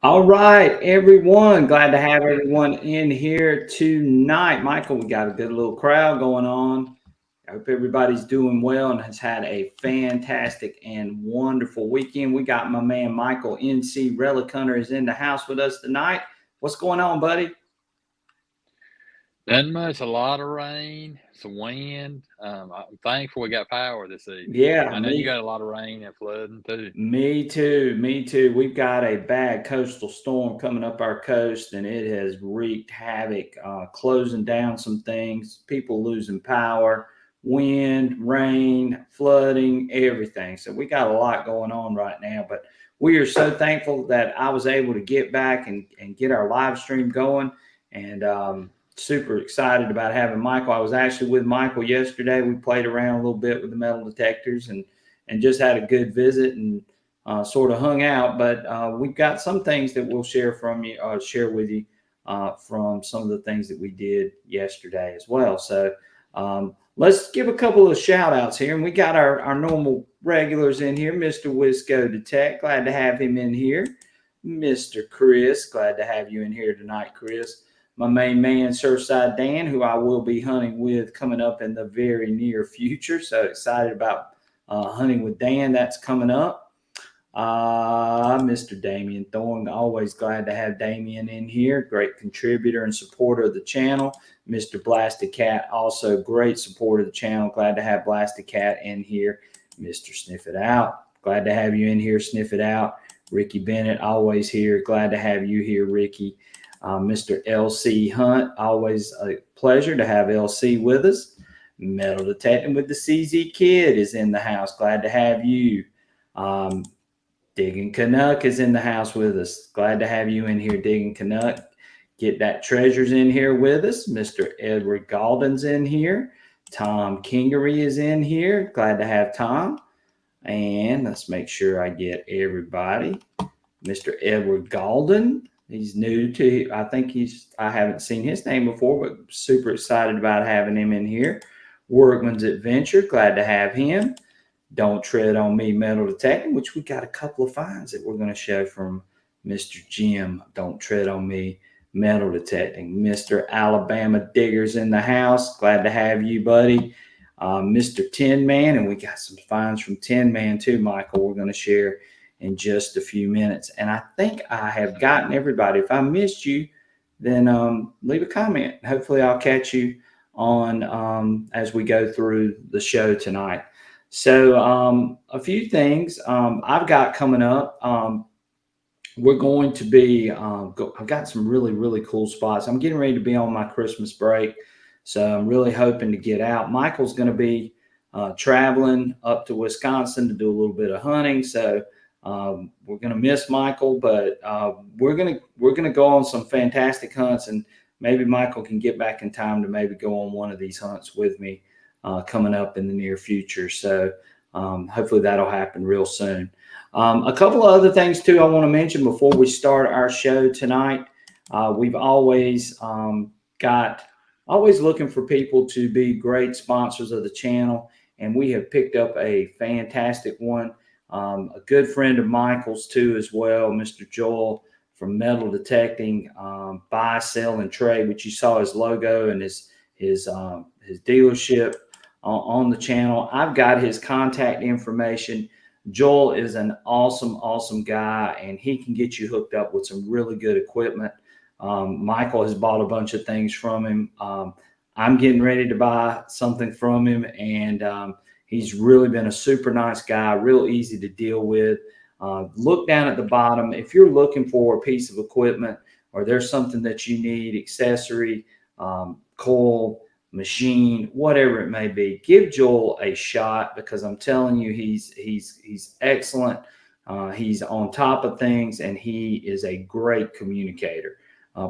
All right, everyone. Glad to have everyone in here tonight. Michael, we got a good little crowd going on. I hope everybody's doing well and has had a fantastic and wonderful weekend. We got my man Michael NC Relic Hunter is in the house with us tonight. What's going on, buddy? Nothing much, a lot of rain, some wind. I'm thankful we got power this evening. Yeah, I know you me got a lot of rain and flooding too. Me too. Me too. We've got a bad coastal storm coming up our coast, and it has wreaked havoc, closing down some things, people losing power, wind, rain, flooding, everything. So we got a lot going on right now, but we are so thankful that I was able to get back and get our live stream going. And super excited about having Michael. I was actually with Michael yesterday. We played around a little bit with the metal detectors and just had a good visit and sort of hung out. But we've got some things that we'll share with you from some of the things that we did yesterday as well. So let's give a couple of shout outs here. And we got our normal regulars in here, Mr. Wisco Detect. Glad to have him in here. Mr. Chris, glad to have you in here tonight, Chris. My main man, Surfside Dan, who I will be hunting with coming up in the very near future. So excited about hunting with Dan. That's coming up. Mr. Damian Thorne, always glad to have Damian in here. Great contributor and supporter of the channel. Mr. Blasted Cat, also great supporter of the channel. Glad to have Blasted Cat in here. Mr. Sniff It Out, glad to have you in here. Sniff It Out. Ricky Bennett, always here. Glad to have you here, Ricky. Mr. LC Hunt, always a pleasure to have LC with us. Metal Detecting with the CZ Kid is in the house. Glad to have you. Um, Digging Canuck is in the house with us. Glad to have you in here, Digging Canuck. Get That Treasures in here with us. Mr. Edward Galden's in here. Tom Kingery is in here. Glad to have Tom. And let's make sure I get everybody. Mr. Edward Galden. He's new to, I haven't seen his name before, but super excited about having him in here. Workman's Adventure, glad to have him. Don't Tread on Me Metal Detecting, which we got a couple of finds that we're going to show from Mr. Jim. Don't Tread on Me Metal Detecting. Mr. Alabama Diggers in the house, glad to have you, buddy. Mr. Tin Man, and we got some finds from Tin Man too, Michael. We're going to share in just a few minutes. And I think I have gotten everybody. If I missed you, then leave a comment. Hopefully, I'll catch you on as we go through the show tonight. So, a few things I've got coming up. We're going to be, I've got some really, really cool spots. I'm getting ready to be on my Christmas break. So, I'm really hoping to get out. Michael's going to be traveling up to Wisconsin to do a little bit of hunting. So, we're going to miss Michael, but we're gonna go on some fantastic hunts, and maybe Michael can get back in time to maybe go on one of these hunts with me coming up in the near future. So hopefully that'll happen real soon. A couple of other things too I want to mention before we start our show tonight. We've always got always looking for people to be great sponsors of the channel, and we have picked up a fantastic one. A good friend of Michael's too as well, Mr. Joel from Metal Detecting, Buy, Sell, and Trade, which you saw his logo and his dealership on the channel. I've got his contact information. Joel is an awesome, awesome guy, and he can get you hooked up with some really good equipment. Michael has bought a bunch of things from him. I'm getting ready to buy something from him, and he's really been a super nice guy, real easy to deal with. Look down at the bottom. If you're looking for a piece of equipment or there's something that you need, accessory, coil, machine, whatever it may be, give Joel a shot, because I'm telling you, he's excellent. He's on top of things, and he is a great communicator.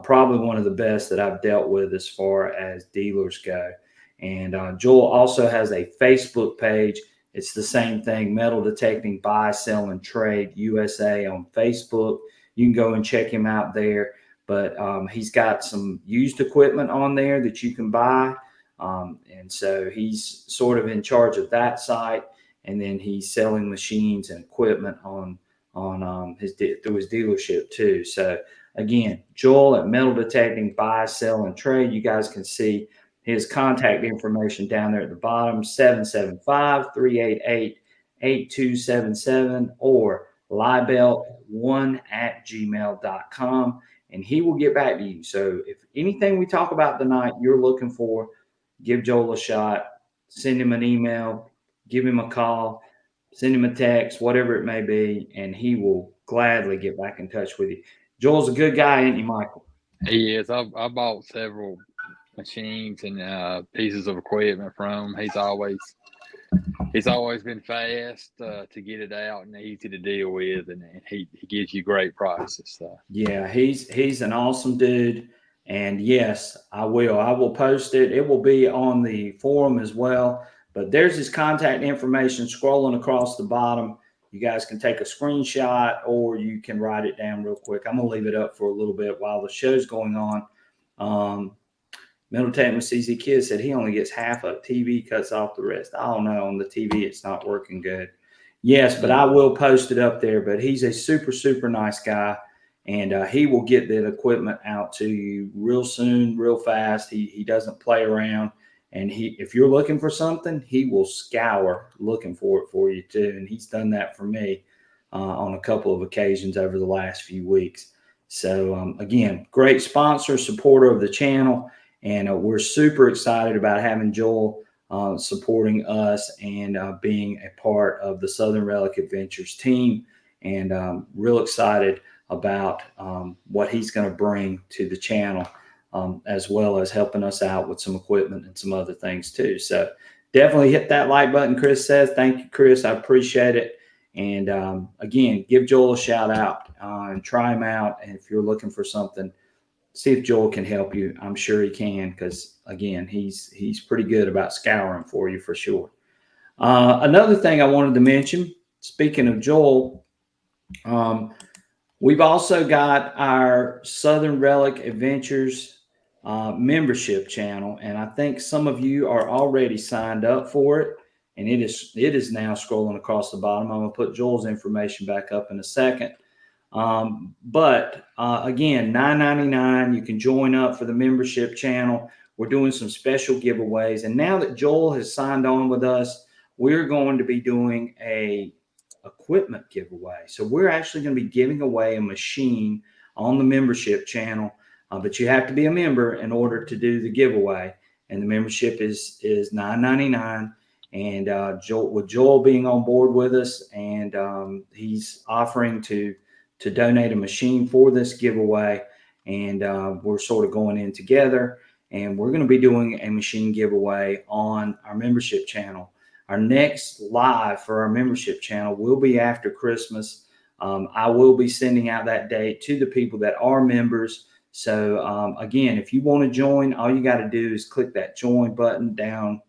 Probably one of the best that I've dealt with as far as dealers go. And Joel also has a Facebook page. It's the same thing, Metal Detecting Buy, Sell, and Trade USA on Facebook. You can go and check him out there. But he's got some used equipment on there that you can buy. And so he's sort of in charge of that site. And then he's selling machines and equipment on on through his dealership too. So again, Joel at Metal Detecting, buy, sell, and trade. You guys can see his contact information down there at the bottom, 775-388-8277 or libel1@gmail.com, and he will get back to you. So if anything we talk about tonight you're looking for, give Joel a shot, send him an email, give him a call, send him a text, whatever it may be, and he will gladly get back in touch with you. Joel's a good guy, ain't he, Michael? He is. I bought several machines and pieces of equipment from him. He's always been fast to get it out and easy to deal with, and he gives you great prices. So. Yeah, he's an awesome dude. And yes, I will. I will post it. It will be on the forum as well. But there's his contact information scrolling across the bottom. You guys can take a screenshot or you can write it down real quick. I'm gonna leave it up for a little bit while the show's going on. Middle Tech with CZ Kid said he only gets half of TV, cuts off the rest. I don't know. On the TV, it's not working good. Yes, but I will post it up there. But he's a super, super nice guy, and he will get that equipment out to you real soon, real fast. He doesn't play around, and if you're looking for something, he will scour looking for it for you too. And he's done that for me on a couple of occasions over the last few weeks. So again, great sponsor, supporter of the channel. And we're super excited about having Joel supporting us and being a part of the Southern Relic Adventures team. And real excited about what he's going to bring to the channel, as well as helping us out with some equipment and some other things too. So definitely hit that like button, Chris says. Thank you, Chris. I appreciate it. And again, give Joel a shout out and try him out. And if you're looking for something, see if Joel can help you. I'm sure he can, because again, he's pretty good about scouring for you for sure. Another thing I wanted to mention, speaking of Joel, we've also got our Southern Relic Adventures membership channel, and I think some of you are already signed up for it. And it is now scrolling across the bottom. I'm gonna put Joel's information back up in a second. But again, $9.99. You can join up for the membership channel. We're doing some special giveaways. And now that Joel has signed on with us, we're going to be doing a equipment giveaway. So we're actually going to be giving away a machine on the membership channel, but you have to be a member in order to do the giveaway. And the membership is $9.99. And with Joel being on board with us, and he's offering to donate a machine for this giveaway. And we're sort of going in together, and we're going to be doing a machine giveaway on our membership channel. Our next live for our membership channel will be after Christmas. I will be sending out that date to the people that are members. So again, if you want to join, all you got to do is click that join button down.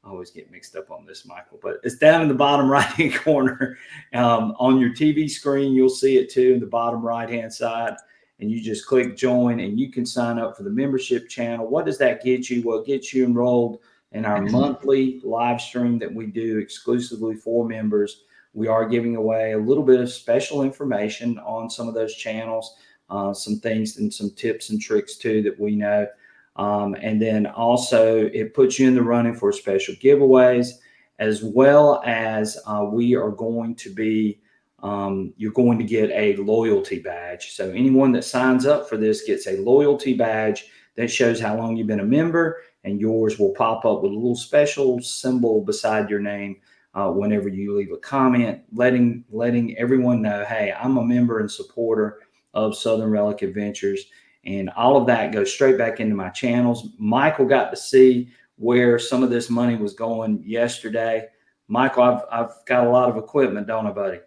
I always get mixed up on this, Michael, but it's down in the bottom right-hand corner. On your TV screen, you'll see it too in the bottom right-hand side. And you just click join, and you can sign up for the membership channel. What does that get you? Well, it gets you enrolled in our monthly live stream that we do exclusively for members. We are giving away a little bit of special information on some of those channels, some things and some tips and tricks too that we know. And then also it puts you in the running for special giveaways, as well as we are going to be, you're going to get a loyalty badge. So anyone that signs up for this gets a loyalty badge that shows how long you've been a member, and yours will pop up with a little special symbol beside your name whenever you leave a comment, letting everyone know, hey, I'm a member and supporter of Southern Relic Adventures. And all of that goes straight back into my channels. Michael got to see where some of this money was going yesterday. Michael, I've got a lot of equipment, don't I, buddy?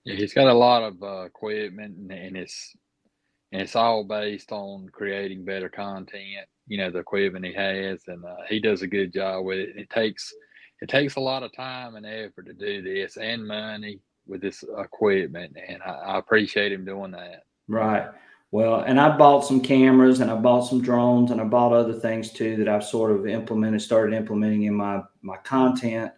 Yeah, he's got a lot of equipment, and it's all based on creating better content. You know, the equipment he has, and he does a good job with it. It takes a lot of time and effort to do this, and money with this equipment, and I appreciate him doing that. Right. Well, and I bought some cameras, and I bought some drones, and I bought other things too that I've sort of started implementing in my content.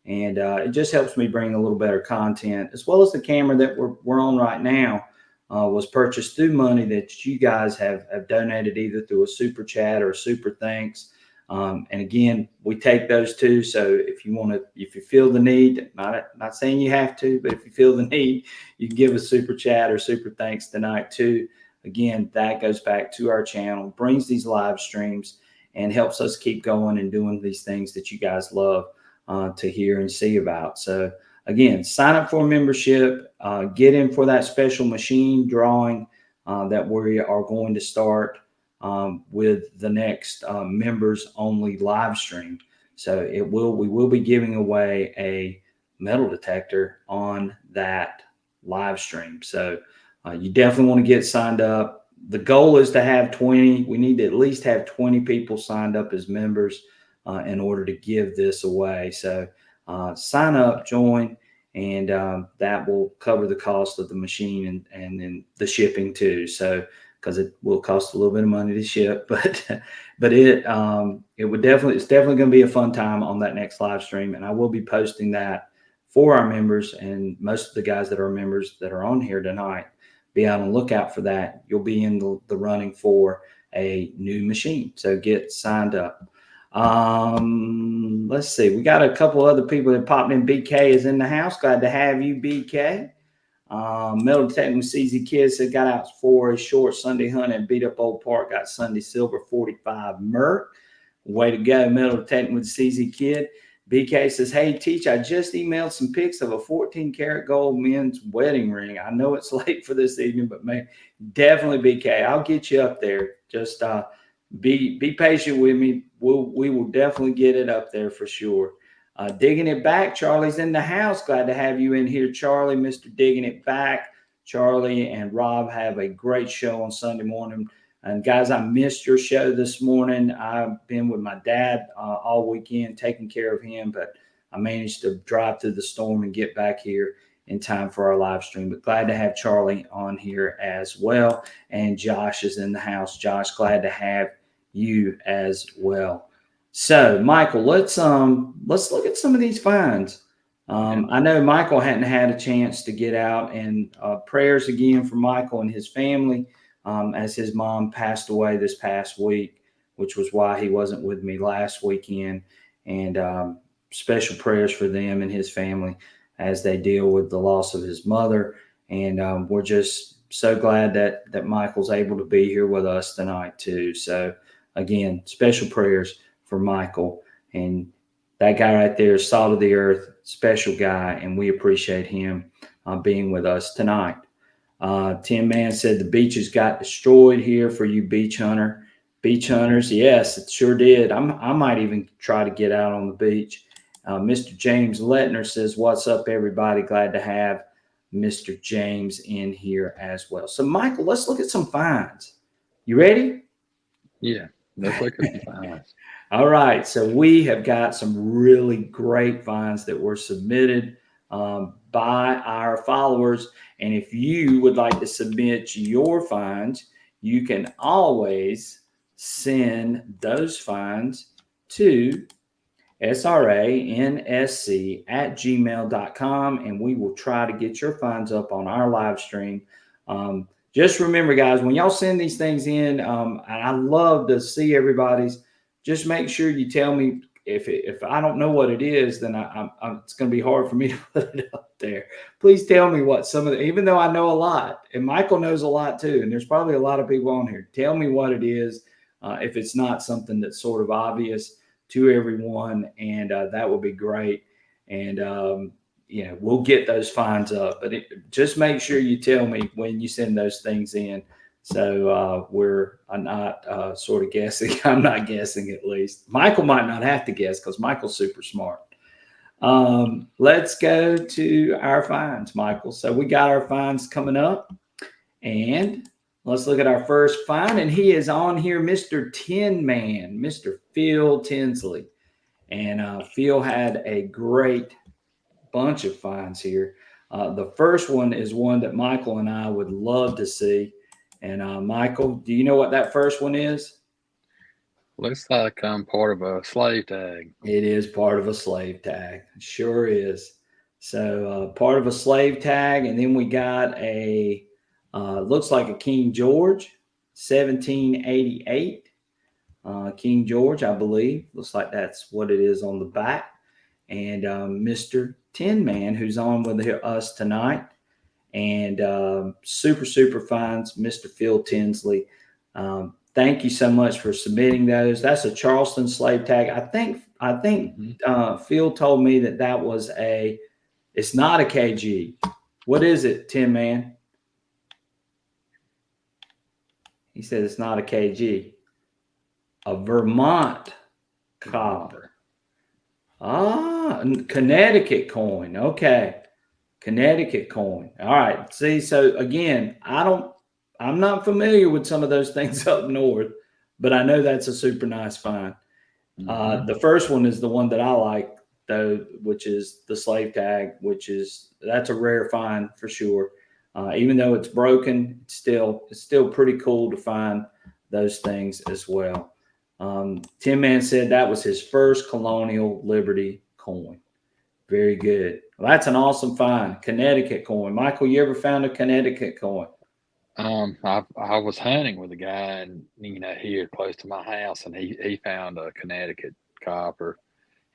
and it just helps me bring a little better content, as well as the camera that we're on right now. Was purchased through money that you guys have donated either through a super chat or a super thanks. And again, we take those too. So if you want to, if you feel the need, not saying you have to, but if you feel the need, you can give a super chat or super thanks tonight too. Again, that goes back to our channel, brings these live streams, and helps us keep going and doing these things that you guys love to hear and see about. So again, sign up for a membership, get in for that special machine drawing that we are going to start with the next members only live stream. So we will be giving away a metal detector on that live stream. So you definitely want to get signed up. The goal is to have 20. We need to at least have 20 people signed up as members in order to give this away. So sign up, join, and that will cover the cost of the machine and then the shipping too. So because it will cost a little bit of money to ship, but it would definitely, it's definitely going to be a fun time on that next live stream, and I will be posting that for our members, and most of the guys that are members that are on here tonight, be on the lookout for that. You'll be in the running for a new machine, so get signed up. Let's see. We got a couple other people that popped in. BK is in the house. Glad to have you, BK. Metal Detecting with CZ Kid said got out for a short Sunday hunt and beat up Old Park. Got Sunday silver 45 Merc. Way to go, Metal Detecting with CZ Kid. BK says, hey, Teach, I just emailed some pics of a 14 karat gold men's wedding ring. I know it's late for this evening, but man, definitely BK. I'll get you up there. Just be patient with me. We will definitely get it up there for sure. Digging it back, Charlie's in the house. Glad to have you in here, Charlie. Mr. Digging It Back. Charlie and Rob have a great show on Sunday morning. And guys, I missed your show this morning. I've been with my dad all weekend taking care of him, but I managed to drive through the storm and get back here in time for our live stream. But glad to have Charlie on here as well. And Josh is in the house. Josh, glad to have you as well. So, Michael, let's look at some of these finds. I know Michael hadn't had a chance to get out, and prayers again for Michael and his family as his mom passed away this past week, which was why he wasn't with me last weekend. And special prayers for them and his family as they deal with the loss of his mother. And we're just so glad that Michael's able to be here with us tonight too. So again, special prayers for Michael. And that guy right there is salt of the earth, special guy, and we appreciate him being with us tonight. Tim Man said the beaches got destroyed here for you beach hunters. Yes, it sure did. I might even try to get out on the beach. Mr. James Lettner says, what's up, everybody? Glad to have Mr. James in here as well. So, Michael, let's look at some finds. You ready? Yeah, let's look at some finds. All right. So we have got some really great finds that were submitted by our followers. And if you would like to submit your finds, you can always send those finds to sransc@gmail.com, and we will try to get your finds up on our live stream. Just remember, guys, when y'all send these things in, and I love to see everybody's, just make sure you tell me if I don't know what it is, then it's going to be hard for me to put it up there. Please tell me what some of the, even though I know a lot, and Michael knows a lot too, and there's probably a lot of people on here. Tell me what it is if it's not something that's sort of obvious to everyone, and that would be great. And we'll get those fines up, but just make sure you tell me when you send those things in. So we're not sort of guessing. I'm not guessing, at least. Michael might not have to guess because Michael's super smart. Let's go to our finds, Michael. So we got our finds coming up, and let's look at our first find. And he is on here, Mr. Tin Man, Mr. Phil Tinsley. And Phil had a great bunch of finds here. The first one is one that Michael and I would love to see. And Michael, do you know what that first one is? Looks like I'm part of a slave tag. It is part of a slave tag. Sure is. So part of a slave tag, and then we got a looks like a King George, 1788. King George, I believe. Looks like that's what it is on the back. And Mr. Tin Man, who's on with us tonight, and super fines, Mr. Phil Tinsley. Thank you so much for submitting those. That's a Charleston slave tag. I think Hmm. Phil told me that that was a. It's not a KG. What is it, Tin Man? He said it's not a KG. A Vermont copper. Ah, Connecticut coin. Okay. Connecticut coin. All right. See, so again, I'm not familiar with some of those things up north, but I know that's a super nice find. Hmm. The first one is the one that I like, though, which is the slave tag, that's a rare find for sure. Even though it's broken, it's still pretty cool to find those things as well. Tim Man said that was his first colonial Liberty coin. Very good. Well, that's an awesome find. Connecticut coin. Michael, you ever found a Connecticut coin? I was hunting with a guy, and here close to my house, and he found a Connecticut copper,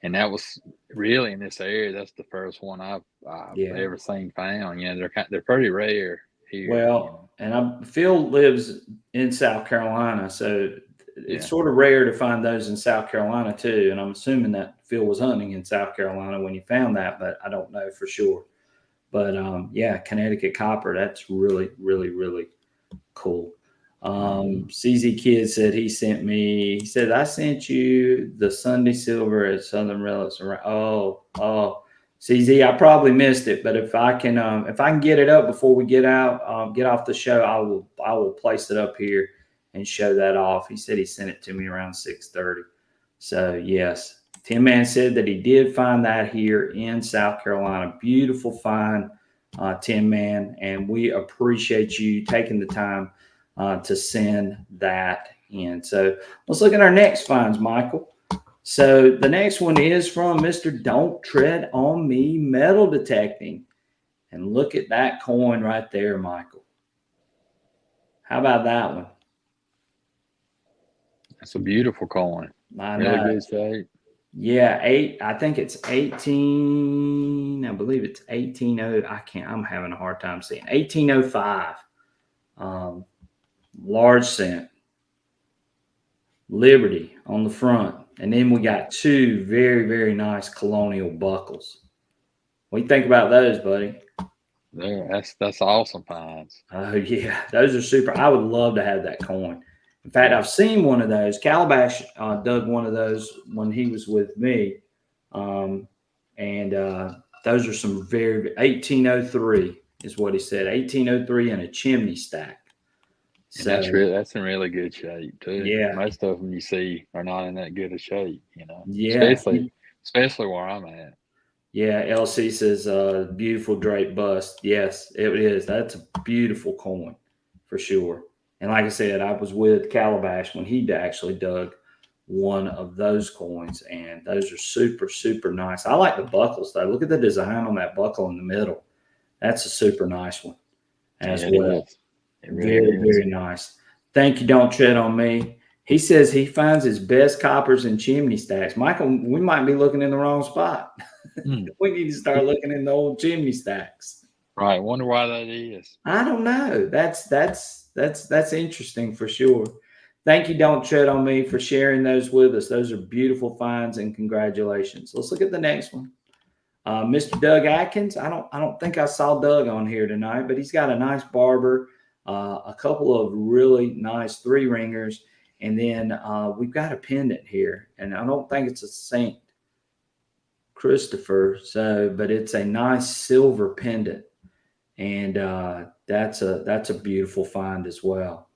and that was really in this area. That's the first one I've Yeah. ever seen found. They're pretty rare here. Well, and Phil lives in South Carolina, so it's Yeah. sort of rare to find those in South Carolina too. And I'm assuming that Phil was hunting in South Carolina when he found that, but I don't know for sure. But yeah, Connecticut copper. That's really cool. Hmm. CZ Kid said he sent me. He said I sent you the Sunday Silver at Southern Relics. Oh, CZ, I probably missed it, but if I can get it up before we get off the show, I will place it up here and show that off. He said he sent it to me around 6:30. So yes, Tim Man said that he did find that here in South Carolina. Beautiful find, Tim Man, and we appreciate you taking the time to send that in. So let's look at our next finds, Michael. So the next one is from Mr. Don't Tread on Me Metal Detecting. And look at that coin right there, Michael. How about that one? It's a beautiful coin. I Really know. good shape. Yeah, I think it's 18. I believe it's 180. I'm having a hard time seeing 1805. Um, large cent. Liberty on the front. And then we got two very nice colonial buckles. What do you think about those, buddy? There, that's awesome finds. Oh, yeah. Those are super. I would love to have that coin. In fact, Yeah. I've seen one of those. Calabash dug one of those when he was with me. Um, and those are some 1803 is what he said. 1803 and a chimney stack. And So, that's in really good shape too. yeah. Most of them you see are not in that good a shape, Yeah. especially where I'm at. Yeah, LC says beautiful drape bust. Yes, it is. That's a beautiful coin for sure. And like I said, I was with Calabash when he actually dug one of those coins, and those are super nice. I like the buckles though. Look at the design on that buckle in the middle. That's a super nice one as Yeah, it well. is. It really is. Very nice. Thank you. Don't tread on me. He says he finds his best coppers in chimney stacks. Michael, we might be looking in the wrong spot. Hmm. We need to start looking in the old chimney stacks. Right. Wonder why that is. I don't know. That's interesting for sure. Thank you, Don't Tread on Me, for sharing those with us. Those are beautiful finds, and congratulations. Let's look at the next one. Mr. Doug Atkins. I don't think I saw Doug on here tonight, but he's got a nice barber, a couple of really nice three ringers, and then we've got a pendant here, and I don't think it's a Saint Christopher, but it's a nice silver pendant, and that's a beautiful find as well.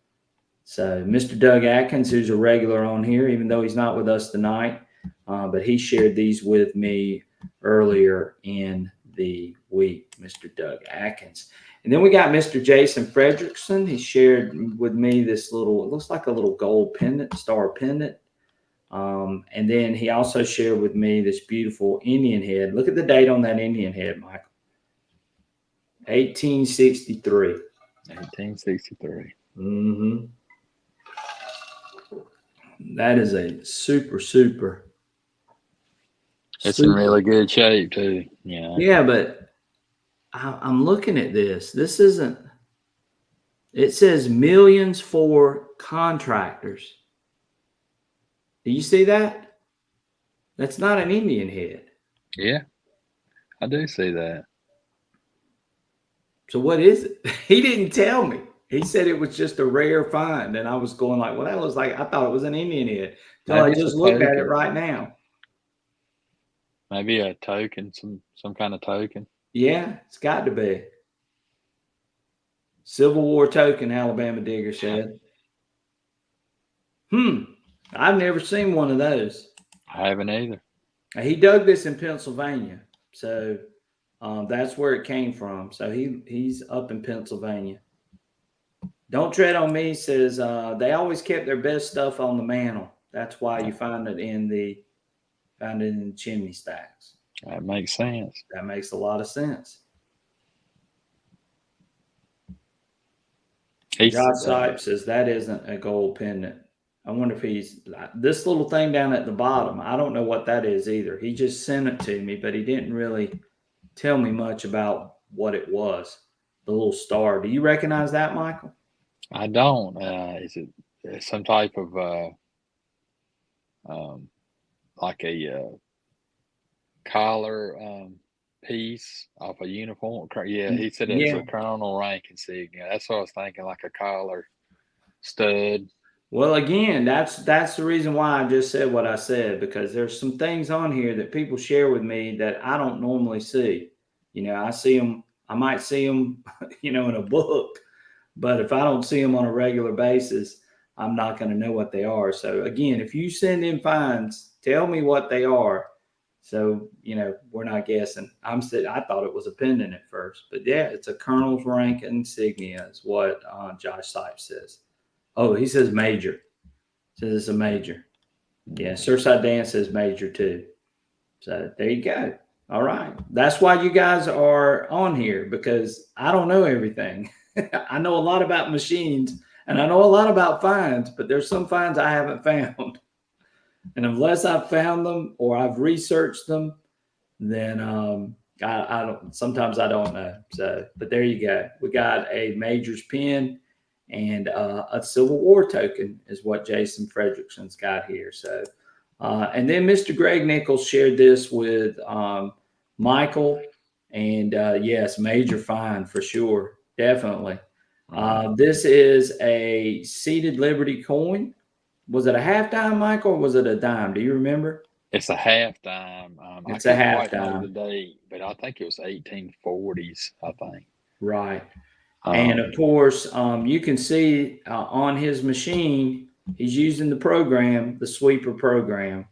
So Mr. Doug Atkins, who's a regular on here, even though he's not with us tonight, but he shared these with me earlier in the week, Mr. Doug Atkins. And then we got Mr. Jason Fredrickson. He shared with me this little, it looks like a little gold pendant, star pendant. And then he also shared with me this beautiful Indian head. Look at the date on that Indian head, Michael. 1863. 1863. Mm-hmm. That is a super, super, It's in super. really good shape too. Yeah. Yeah, but I'm looking at this. This isn't, it says millions for contractors. Do you see that? That's not an Indian head. Yeah, I do see that. So what is it? He didn't tell me. He said it was just a rare find. And I was going like, well, that was like, I thought it was an Indian head till I Maybe it's a just looked at it token. right now. Maybe a token, some kind of token. Yeah, it's got to be. Civil War token, Alabama Digger said. I've never seen one of those. I haven't either. He dug this in Pennsylvania. So that's where it came from. So he's up in Pennsylvania. Don't tread on me says they always kept their best stuff on the mantle. That's why you find it in the chimney stacks. That makes sense. That makes a lot of sense. He's Josh Sipes says that isn't a gold pendant. I wonder if he's this little thing down at the bottom. I don't know what that is either. He just sent it to me, but he didn't really tell me much about what it was. The little star. Do you recognize that, Michael? I don't. Is it some type of um, like a collar piece off a uniform? Yeah, he said it was Yeah. a colonel rank insignia. That's what I was thinking, like a collar stud. Well, again, that's the reason why I just said what I said, because there's some things on here that people share with me that I don't normally see. I see them, I might see them, in a book, but if I don't see them on a regular basis, I'm not going to know what they are. So again, if you send in finds, tell me what they are. So, we're not guessing. I thought it was a pendant at first, but yeah, it's a colonel's rank insignia is what Josh Sipes says. Oh, he says major. Says it's a major. Yeah, Surfside Dan says major too. So there you go. All right. That's why you guys are on here, because I don't know everything. I know a lot about machines and I know a lot about finds, but there's some finds I haven't found. And unless I've found them or I've researched them, then I don't. Sometimes I don't know. So, but there you go. We got a major's pin and a Civil War token is what Jason Fredrickson's got here. So, and then Mr. Greg Nichols shared this with Michael, and yes, major find for sure, definitely. This is a seated Liberty coin. Was it a half dime, Michael, or was it a dime? Do you remember? It's a half dime. I It's a couldn't half quite know the dime. date, but I think it was 1840s. I think. Right. And of course, you can see on his machine, he's using the program, the sweeper program.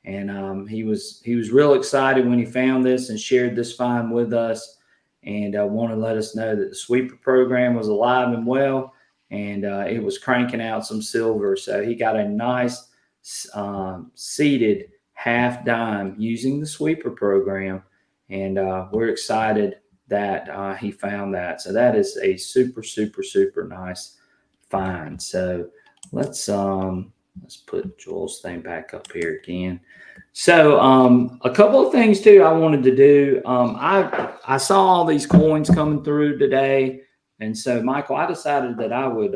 And he was real excited when he found this and shared this find with us, and wanted to let us know that the sweeper program was alive and well, and it was cranking out some silver. So he got a nice seated half dime using the sweeper program, and we're excited that he found that. So that is a super, super, super nice find. So let's put Joel's thing back up here again. So a couple of things too I wanted to do. I saw all these coins coming through today, and so Michael, I decided that I would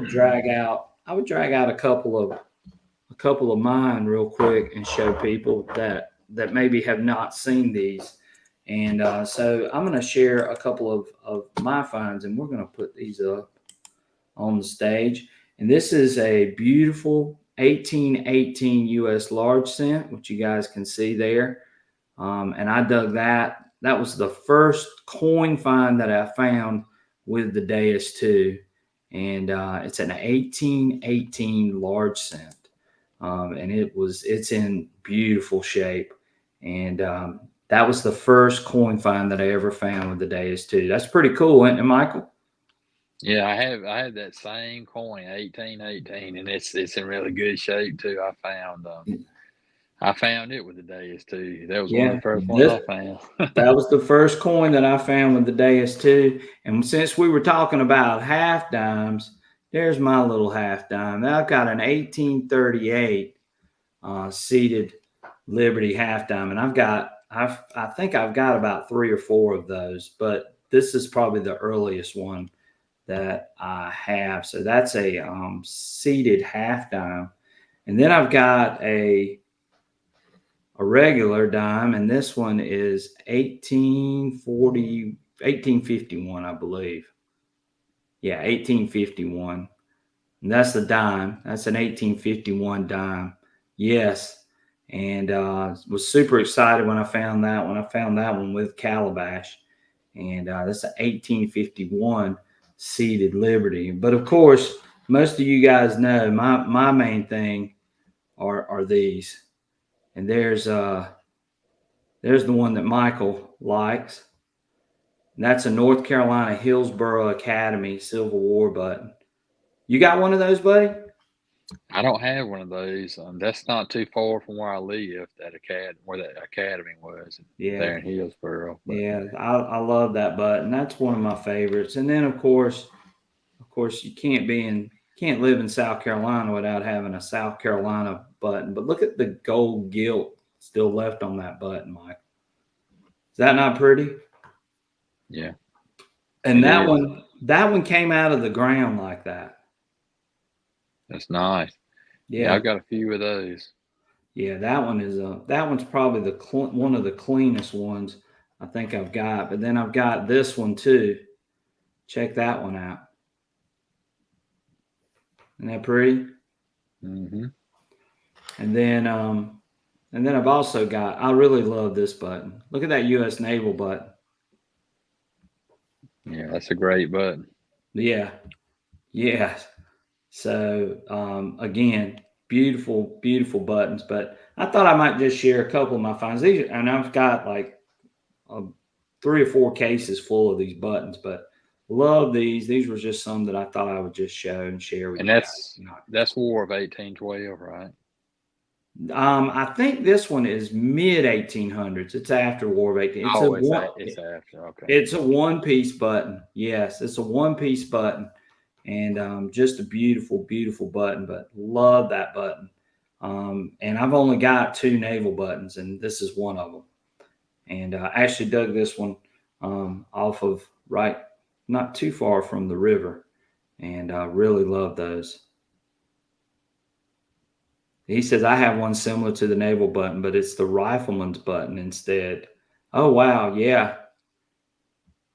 drag out a couple of mine real quick and show people that maybe have not seen these. And so I'm going to share a couple of my finds, and we're going to put these up on the stage. And this is a beautiful 1818 US large cent, which you guys can see there. And I dug that. That was the first coin find that I found with the Deus 2. And it's an 1818 large cent. And it's in beautiful shape. And that was the first coin find that I ever found with the Deus 2. That's pretty cool, isn't it, Michael? Yeah, I had that same coin, 1818, and it's in really good shape too. I found it with the Deus too. That was one of Yeah, the first ones this I found. that was the first coin that I found with the Deus too. And since we were talking about half dimes, there's my little half dime. Now I've got an 1838 seated Liberty half dime, and I think I've got about three or four of those, but this is probably the earliest one that I have. So that's a seated half dime, and then I've got a regular dime, and this one is 1851, I believe. Yeah, 1851. And that's the dime. That's an 1851 dime. Yes. And was super excited when I found that one. I found that one with Calabash. And that's an 1851 seated Liberty. But of course, most of you guys know my main thing are these. And there's the one that Michael likes. And that's a North Carolina Hillsborough Academy Civil War button. You got one of those, buddy? I don't have one of those. That's not too far from where I live. Where that academy was Yeah. there in Hillsboro. But Yeah, I love that button. That's one of my favorites. And then of course, you can't live in South Carolina without having a South Carolina button. But look at the gold gilt still left on that button, Mike. Is that not pretty? yeah, And it is. that one came out of the ground like that. That's nice. Yeah, Yeah, I've got a few of those. yeah. That one's probably one of the cleanest ones I think I've got. But then I've got this one too. Check that one out. Isn't that pretty? Hmm. And then I've also got, I really love this button. Look at that US Naval button. Yeah, that's a great button. Yeah, yeah. So, again, beautiful, beautiful buttons. But I thought I might just share a couple of my finds. And I've got like um, three or four cases full of these buttons, but love these. These were just some that I thought I would just show and share with And you guys that's tonight. that's War of 1812, right? I think this one is mid 1800s. It's after War of 18. Oh, it's after. Okay. It's a one piece button. Yes, it's a one piece button, and just a beautiful, beautiful button. But love that button. And I've only got two naval buttons, and this is one of them. And I actually dug this one off of right, not too far from the river, and I really love those. He says I have one similar to the naval button, but it's the rifleman's button instead. Oh wow, yeah,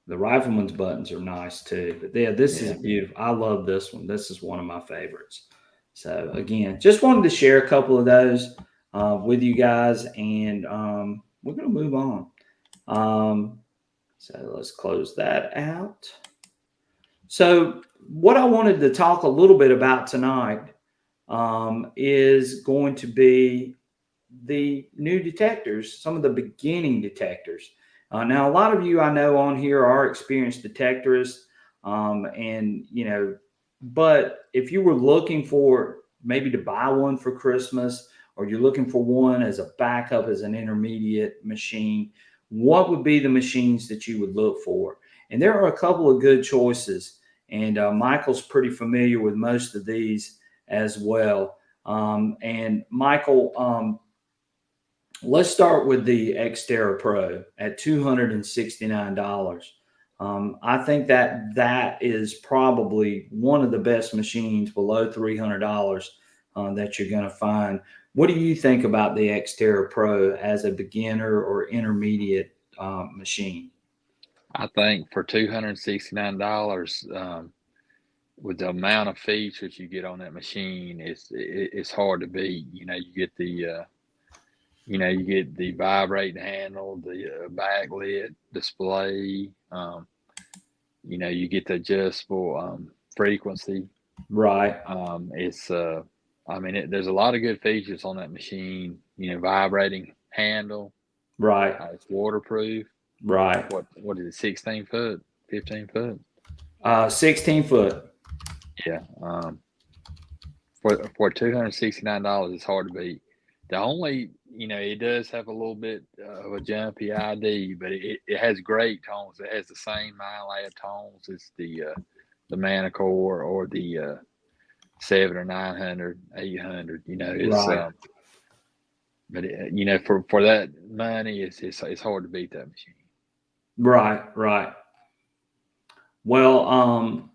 the rifleman's buttons are nice too. But yeah, this is Yeah. beautiful. I love this one. This is one of my favorites. So again, just wanted to share a couple of those with you guys, and we're going to move on. So let's close that out. So what I wanted to talk a little bit about tonight is going to be the new detectors, some of the beginning detectors. Now, a lot of you I know on here are experienced detectorists, and but if you were looking for maybe to buy one for Christmas, or you're looking for one as a backup as an intermediate machine, what would be the machines that you would look for? And there are a couple of good choices, and Michael's pretty familiar with most of these as well. And Michael, let's start with the Xterra Pro at $269. I think that is probably one of the best machines below $300 that you're going to find. What do you think about the Xterra Pro as a beginner or intermediate machine? I think for $269, with the amount of features you get on that machine, it's hard to beat. You get the vibrating handle, the backlit display. You get the adjustable frequency. Right, It's I mean, there's a lot of good features on that machine. Vibrating handle. right, It's waterproof. right. What is it? 16 foot, 15 foot. 16 foot. Yeah. For $269, it's hard to beat. The only, it does have a little bit of a jumpy ID, but it has great tones. It has the same MyLab tones as the Manicore or the 7 or 900, 800. It's Right, but for that money, it's hard to beat that machine. right, right. Well,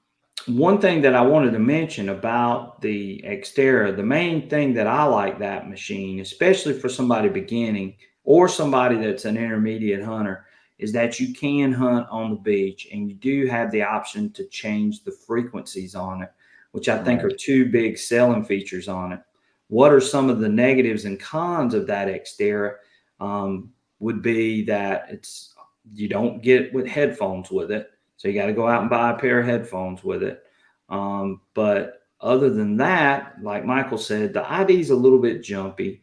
one thing that I wanted to mention about the Xterra, the main thing that I like that machine, especially for somebody beginning or somebody that's an intermediate hunter, is that you can hunt on the beach and you do have the option to change the frequencies on it, which I think are Right. two big selling features on it. What are some of the negatives and cons of that Xterra? Would be that you don't get with headphones with it, so you got to go out and buy a pair of headphones with it. But other than that, like Michael said, the ID is a little bit jumpy.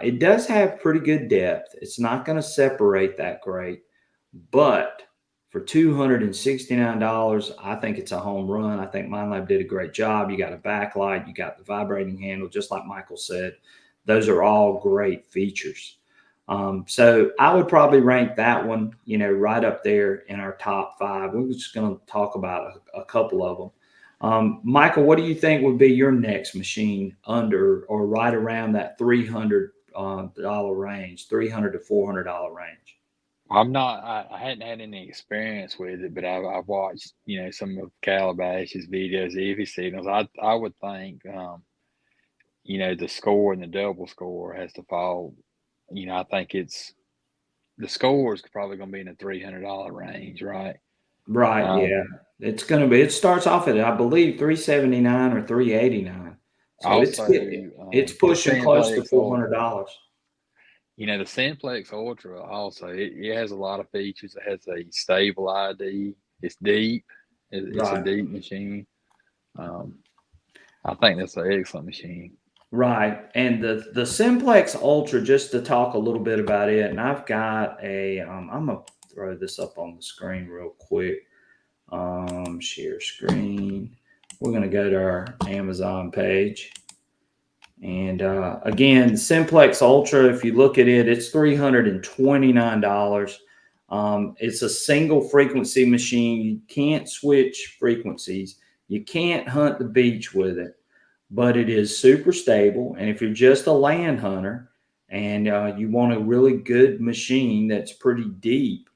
It does have pretty good depth. It's not going to separate that great, but for $269, I think it's a home run. I think MindLab did a great job. You got a backlight, you got the vibrating handle, just like Michael said. Those are all great features. So I would probably rank that one, right up there in our top five. We're just going to talk about a couple of them. Michael, what do you think would be your next machine under or right around that $300 range, $300 to $400 range? I hadn't had any experience with it, but I've watched, some of Calabash's videos, EV signals. I would think, the score and the double score has to fall. I think the score is probably going to be in the $300 range, right? Right, yeah. Um, It starts off at, I believe, 379 or 389. So Also, it's the pushing close to Simplex Ultra. $400. The Simplex Ultra also it has a lot of features. It has a stable ID. It's deep. It's a Right. deep machine. Um, I think that's an excellent machine. Right. And the Simplex Ultra, just to talk a little bit about it, and I've got I'm gonna throw this up on the screen real quick. Share screen. We're gonna go to our Amazon page. And again, Simplex Ultra, if you look at it, it's $329. It's a single frequency machine. You can't switch frequencies. You can't hunt the beach with it, but it is super stable. And if you're just a land hunter and you want a really good machine that's pretty deep,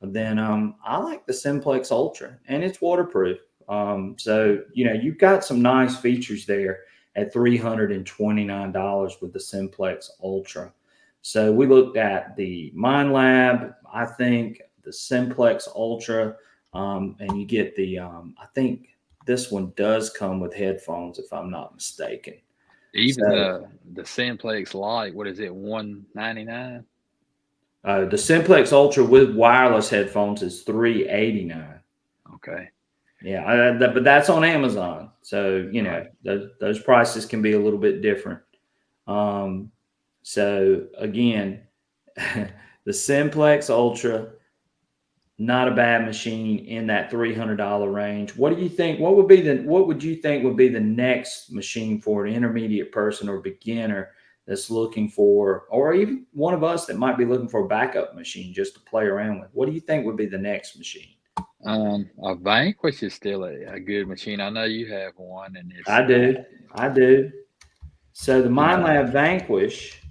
then I like the Simplex Ultra, and it's waterproof. So you've got some nice features there at $329 with the Simplex Ultra. So we looked at the MindLab, I think the Simplex Ultra, and you get I think this one does come with headphones, if I'm not mistaken. Even So the Simplex Lite, what is it, 199? the Simplex Ultra with wireless headphones is 389. Okay, Yeah, but that's on Amazon, so right. those prices can be a little bit different. Um, so again, the Simplex Ultra, not a bad machine in that $300 range. What do you think? What would you think would be the next machine for an intermediate person or beginner that's looking for, or even one of us that might be looking for a backup machine just to play around with? What do you think would be the next machine? A Vanquish is still a good machine. I know you have one, and I do. I do. So the you know, MindLab Vanquish,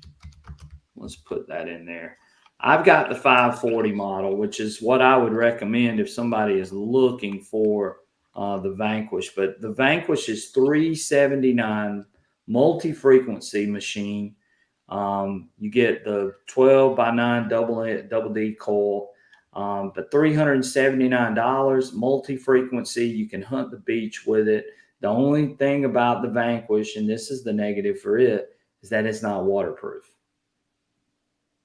let's put that in there. I've got the 540 model, which is what I would recommend if somebody is looking for the Vanquish. But the Vanquish is 379 multi-frequency machine. You get the 12 by 9 double D coil, but $379 multi-frequency. You can hunt the beach with it. The only thing about the Vanquish, and this is the negative for it, is that it's not waterproof,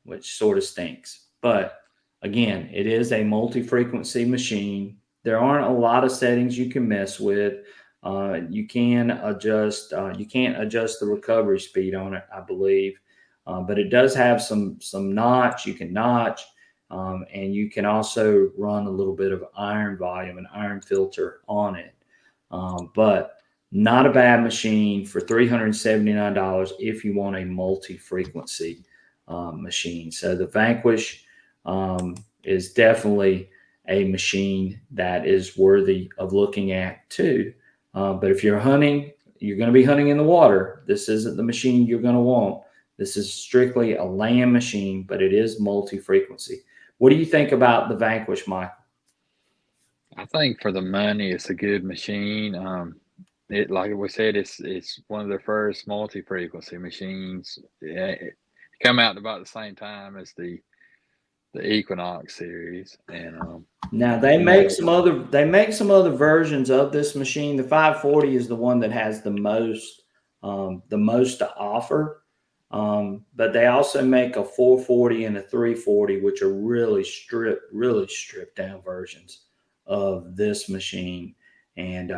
which sort of stinks. But again, it is a multi-frequency machine. There aren't a lot of settings you can mess with. You can adjust. You can't adjust the recovery speed on it, I believe, but it does have some notch. You can notch. And you can also run a little bit of iron volume and iron filter on it. But not a bad machine for $379 if you want a multi-frequency machine. So the Vanquish is definitely a machine that is worthy of looking at too. But if you're hunting, you're going to be hunting in the water. This isn't the machine you're going to want. This is strictly a land machine, but it is multi-frequency. What do you think about the Vanquish, Michael? I think for the money, it's a good machine. It like we said, it's one of the first multi-frequency machines. It come out about the same time as the Equinox series, and Now they you know, make some other versions of this machine. The 540 is the one that has the most to offer. But they also make a 440 and a 340, which are really stripped down versions of this machine. And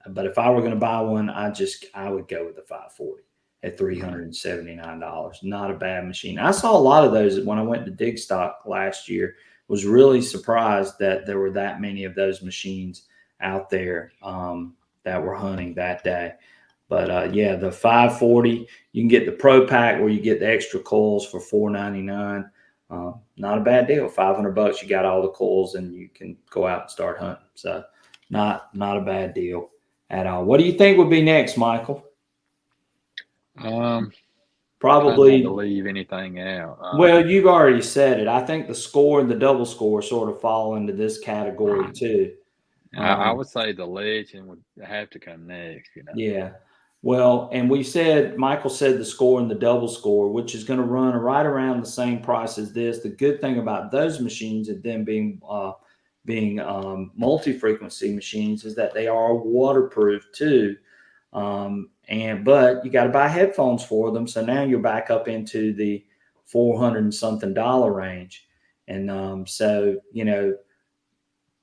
but if I were going to buy one, I would go with the 540 at $379. Not a bad machine. I saw a lot of those when I went to Dig Stock last year. Was really surprised that there were that many of those machines out there that were hunting that day. But yeah, the 540, you can get the Pro Pack where you get the extra coils for $499. Not a bad deal. $500, you got all the coils and you can go out and start hunting. So not a bad deal at all. What do you think would be next, Michael? um, try not to Probably. leave anything out. Well, you've already said it. I think the score and the double score sort of fall into this category too. I Um, would say the Legend would have to come next. Yeah. Well, and we said, Michael said the score and the double score, which is going to run right around the same price as this. The good thing about those machines and them being multi-frequency machines is that they are waterproof too. And but you got to buy headphones for them. So now you're back up into the 400 and something dollar range. And so,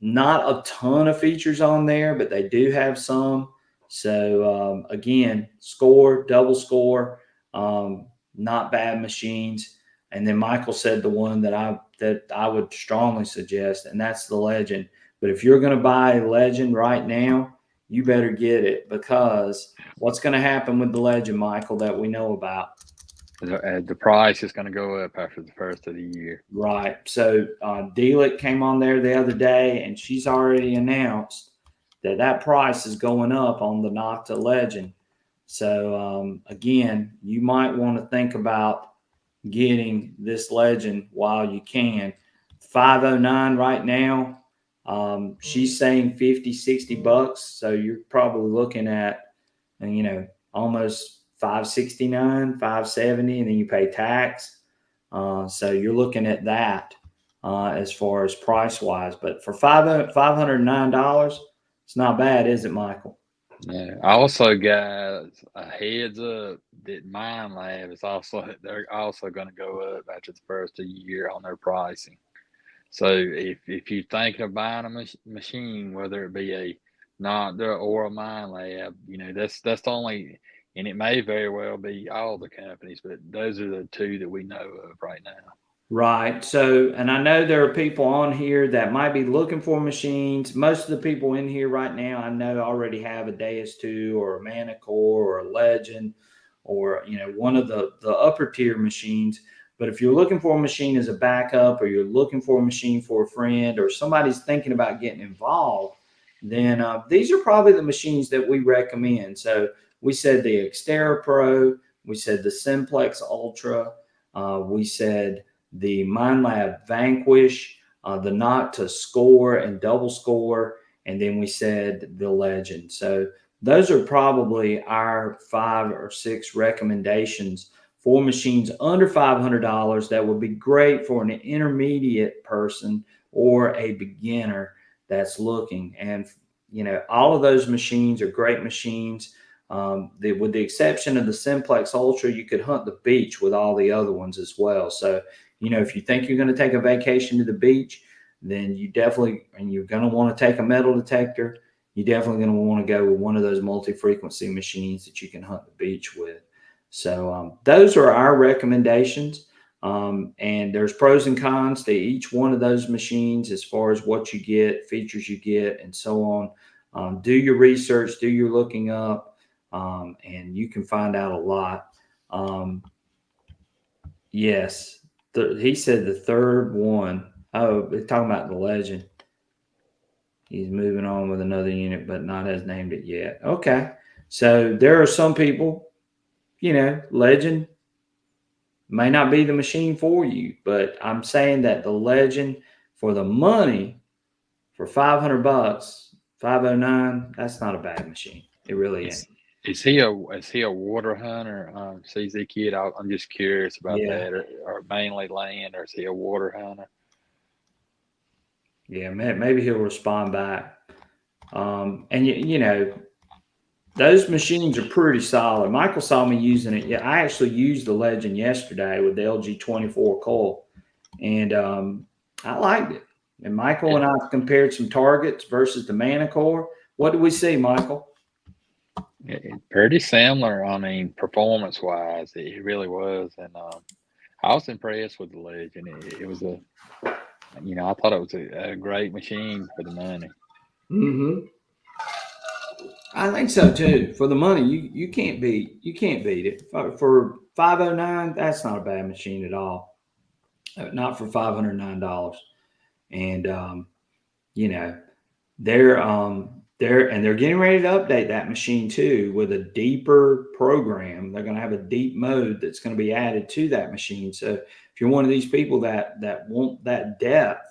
not a ton of features on there, but they do have some. So again, score, double score, not bad machines. And then Michael said the one that I would strongly suggest, and that's the Legend. But if you're going to buy a Legend right now, you better get it because what's going to happen with the Legend, Michael, that we know about? The price is going to go up after the first of the year. Right. So Deelick came on there the other day, and she's already announced that price is going up on the Nocta Legend. So again, you might want to think about getting this Legend while you can. 509 right now. She's saying 50, $60. So you're probably looking at, almost 569, 570, and then you pay tax. So you're looking at that as far as price wise. But for $509, it's not bad, is it, Michael? Yeah. I also got a heads up that Mind Lab is also they're also going to go up after the first of the year on their pricing. So if you're thinking of buying a machine, whether it be a Nocta or a Mind Lab, that's the only, and it may very well be all the companies, but those are the two that we know of right now. Right. So, and I know there are people on here that might be looking for machines. Most of the people in here right now, I know already have a Deus 2 or a Manicore or a Legend or, one of the upper tier machines. But if you're looking for a machine as a backup or you're looking for a machine for a friend or somebody's thinking about getting involved, then these are probably the machines that we recommend. So we said the Xterra Pro, we said the Simplex Ultra, we said the MindLab Vanquish, the Nocta Score and Double Score, and then we said the Legend. So those are probably our 5 or 6 recommendations for machines under $500 that would be great for an intermediate person or a beginner that's looking. And all of those machines are great machines. With the exception of the Simplex Ultra, you could hunt the beach with all the other ones as well. So if you think you're going to take a vacation to the beach, then you're going to want to take a metal detector. You're definitely going to want to go with one of those multi-frequency machines that you can hunt the beach with. So those are our recommendations. And there's pros and cons to each one of those machines as far as what you get, features you get, and so on. Do your research, do your looking up, and you can find out a lot. Um, yes, he said the third one. Oh, they're talking about the Legend. He's moving on with another unit, but not has named it yet. Okay. So there are some people, Legend may not be the machine for you, but I'm saying that the Legend for the money for 500 bucks, 509, that's not a bad machine. It really ain't. Is is he a water hunter, CZ Kid? I'm just curious about Yeah. that, or mainly land, or is he a water hunter? Yeah. Maybe he'll respond back. And those machines are pretty solid. Michael saw me using it. Yeah, I actually used the Legend yesterday with the LG 24 coil, and I liked it. And Michael and It, I compared some targets versus the Manicore. What did we see, Michael? pretty similar. I mean, performance wise, it really was, and I was impressed with the Legend. It was I thought it was a great machine for the money. Mm-hmm. I think so too. For the money, you can't beat it. For 509, that's not a bad machine at all. Not for $509. And you know, they're getting ready to update that machine too with a deeper program. They're going to have a deep mode that's going to be added to that machine. So if you're one of these people that want that depth,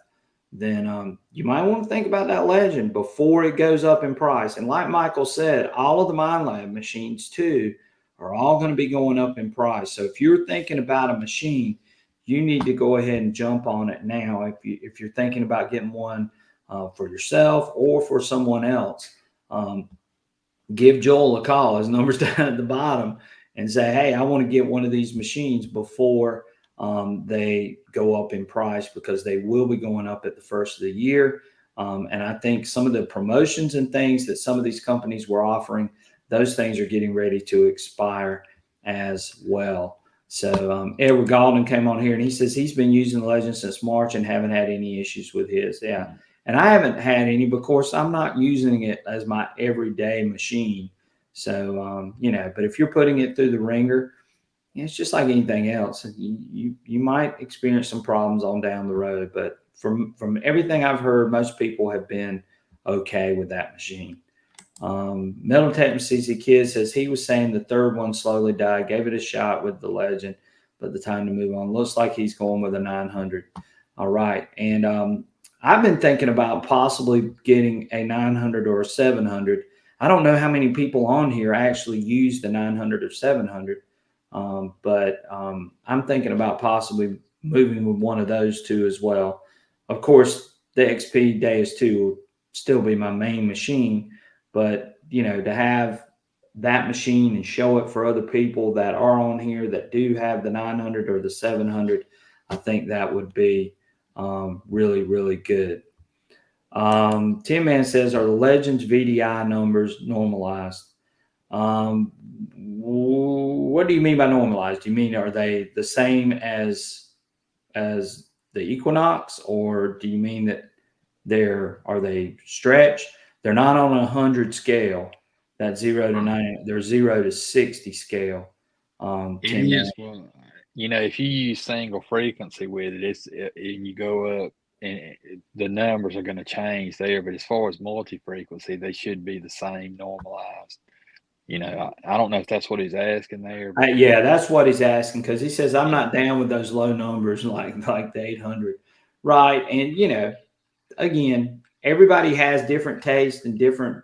then you might want to think about that Legend before it goes up in price. And like Michael said, all of the MindLab machines too are all going to be going up in price. So if you're thinking about a machine, you need to go ahead and jump on it now. If you're thinking about getting one for yourself or for someone else, um, give Joel a call. His number's down at the bottom, and say, "Hey, I want to get one of these machines before they go up in price because they will be going up at the first of the year." And I think some of the promotions and things that some of these companies were offering, those things are getting ready to expire as well. So Edward Galden came on here and he says he's been using the Legend since March and haven't had any issues with his. Yeah, Mm. and I haven't had any. But of course, I'm not using it as my everyday machine. So but if you're putting it through the ringer, it's just like anything else. You might experience some problems on down the road, but from everything I've heard, most people have been okay with that machine. Metal Tech CC Kid says he was saying the third one slowly died, gave it a shot with the Legend, but the time to move on. Looks like he's going with a 900. All right. And I've been thinking about possibly getting a 900 or a 700. I don't know how many people on here actually use the 900 or 700, but I'm thinking about possibly moving with one of those two as well. Of course, the XP Deus 2 will still be my main machine, but to have that machine and show it for other people that are on here that do have the 900 or the 700, I think that would be really, really good. Tim Man says, are the Legends VDI numbers normalized? Um, what do you mean by normalized? Do you mean are they the same as the Equinox, or do you mean that are they stretched? They're not on 100 scale. That 0 to 90. They're 0 to 60 scale. It 10 man. is. Well, if you use single frequency with it, and you go up, and the numbers are going to change there. But as far as multi frequency, they should be the same normalized. I don't know if that's what he's asking there, but Yeah, that's what he's asking because he says I'm yeah, not down with those low numbers like the 800, right? And again, everybody has different tastes and different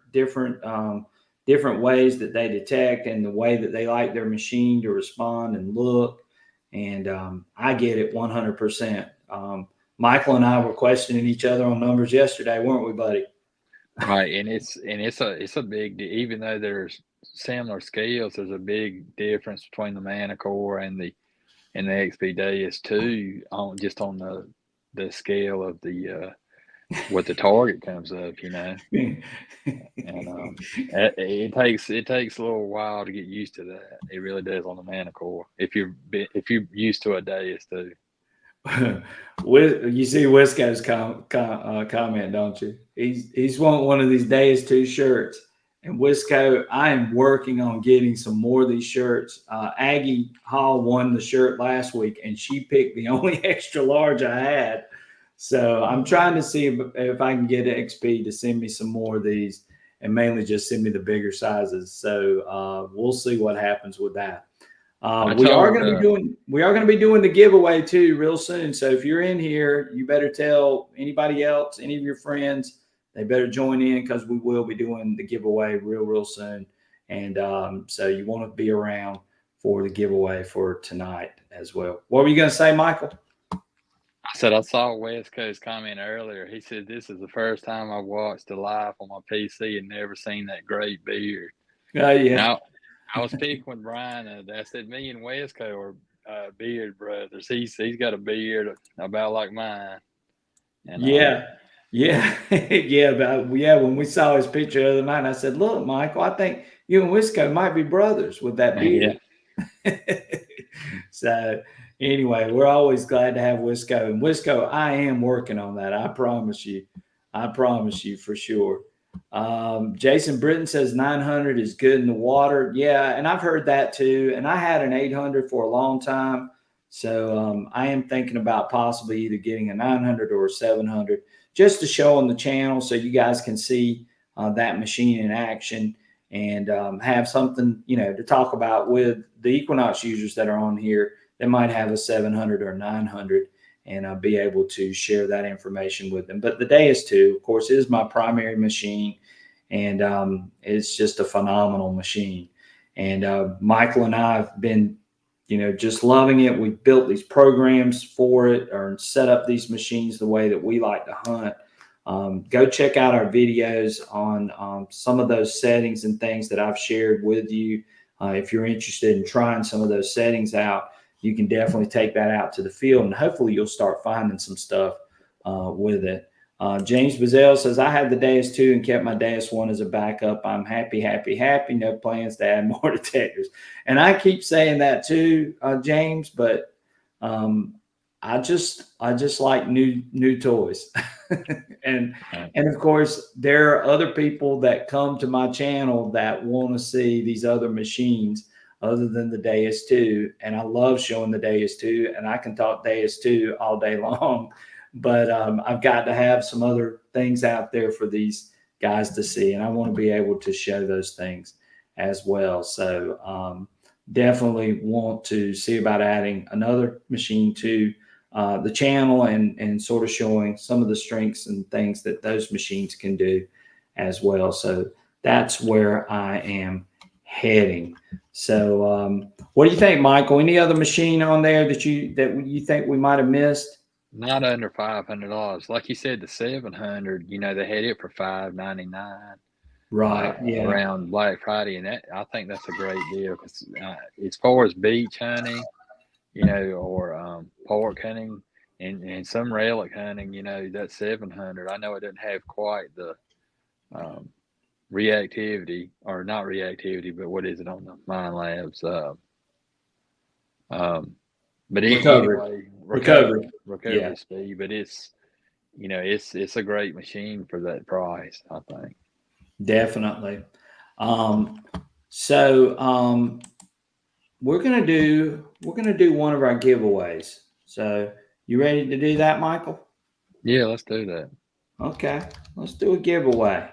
ways that they detect and the way that they like their machine to respond and look. And I get it 100%. Michael and I were questioning each other on numbers yesterday, weren't we, buddy? right. And it's a big even though there's similar scales, there's a big difference between the Manicore and the XP Deus too, on just on the scale of what the target comes up, you know. And it takes a little while to get used to that. It really does on the Manicore. If you're used to a day is too. You see Wisco's comment, don't you? He's want one of these days two shirts. And Wisco, I am working on getting some more of these shirts. Aggie Hall won the shirt last week, and she picked the only extra large I had. So I'm trying to see if I can get XP to send me some more of these, and mainly just send me the bigger sizes. So we'll see what happens with that. I We are told going to be doing the giveaway too real soon. So if you're in here, you better tell anybody else, any of your friends, they better join in because we will be doing the giveaway real soon. And so you want to be around for the giveaway for tonight as well. What were you going to say, Michael? I said I saw West Coast comment earlier. He said this is the first time I watched a live on my PC and never seen that great beard. Oh yeah, Now I was speaking with Brian. I said me and Wesco are beard brothers. He's got a beard about like mine, and yeah, yeah, yeah. But yeah, when we saw his picture the other night, I said, "Look, Michael, I think you and Wisco might be brothers with that yeah, beard." So anyway, we're always glad to have Wisco. And Wisco, I am working on that. I promise you. I promise you for sure. Jason Britton says 900 is good in the water. Yeah, and I've heard that too. And I had an 800 for a long time. So I am thinking about possibly either getting a 900 or a 700 just to show on the channel so you guys can see that machine in action and have something, to talk about with the Equinox users that are on here. They might have a 700 or 900 and be able to share that information with them. But the Deus 2, of course, is my primary machine, and it's just a phenomenal machine. And Michael and I have been, just loving it. We built these programs for it or set up these machines the way that we like to hunt. Go check out our videos on some of those settings and things that I've shared with you. If you're interested in trying some of those settings out, you can definitely take that out to the field, and hopefully you'll start finding some stuff with it. James Bazell says, I had the Deus 2 and kept my Deus 1 as a backup. I'm happy. No plans to add more detectors. And I keep saying that too, James, but I just like new toys. and of course there are other people that come to my channel that want to see these other machines other than the Deus 2, and I love showing the Deus 2, and I can talk Deus 2 all day long, but I've got to have some other things out there for these guys to see, and I want to be able to show those things as well. So definitely want to see about adding another machine to the channel and sort of showing some of the strengths and things that those machines can do as well. So that's where I am heading. So what do you think, Michael? Any other machine on there that you think we might have missed? not under $500. Like you said, the 700. They had it for $599 Right. Yeah. around Black Friday, and that I think that's a great deal because as far as beach hunting, or park hunting and some relic hunting, that 700. I know it doesn't have quite the um, reactivity, or not reactivity, but what is it on the Mind Labs? Um, but Recovery. anyway, Recovery. Yeah, recovery speed. But it's a great machine for that price, I think. definitely. Um, so we're gonna do one of our giveaways. So you ready to do that, Michael? Yeah, let's do that. Okay, let's do a giveaway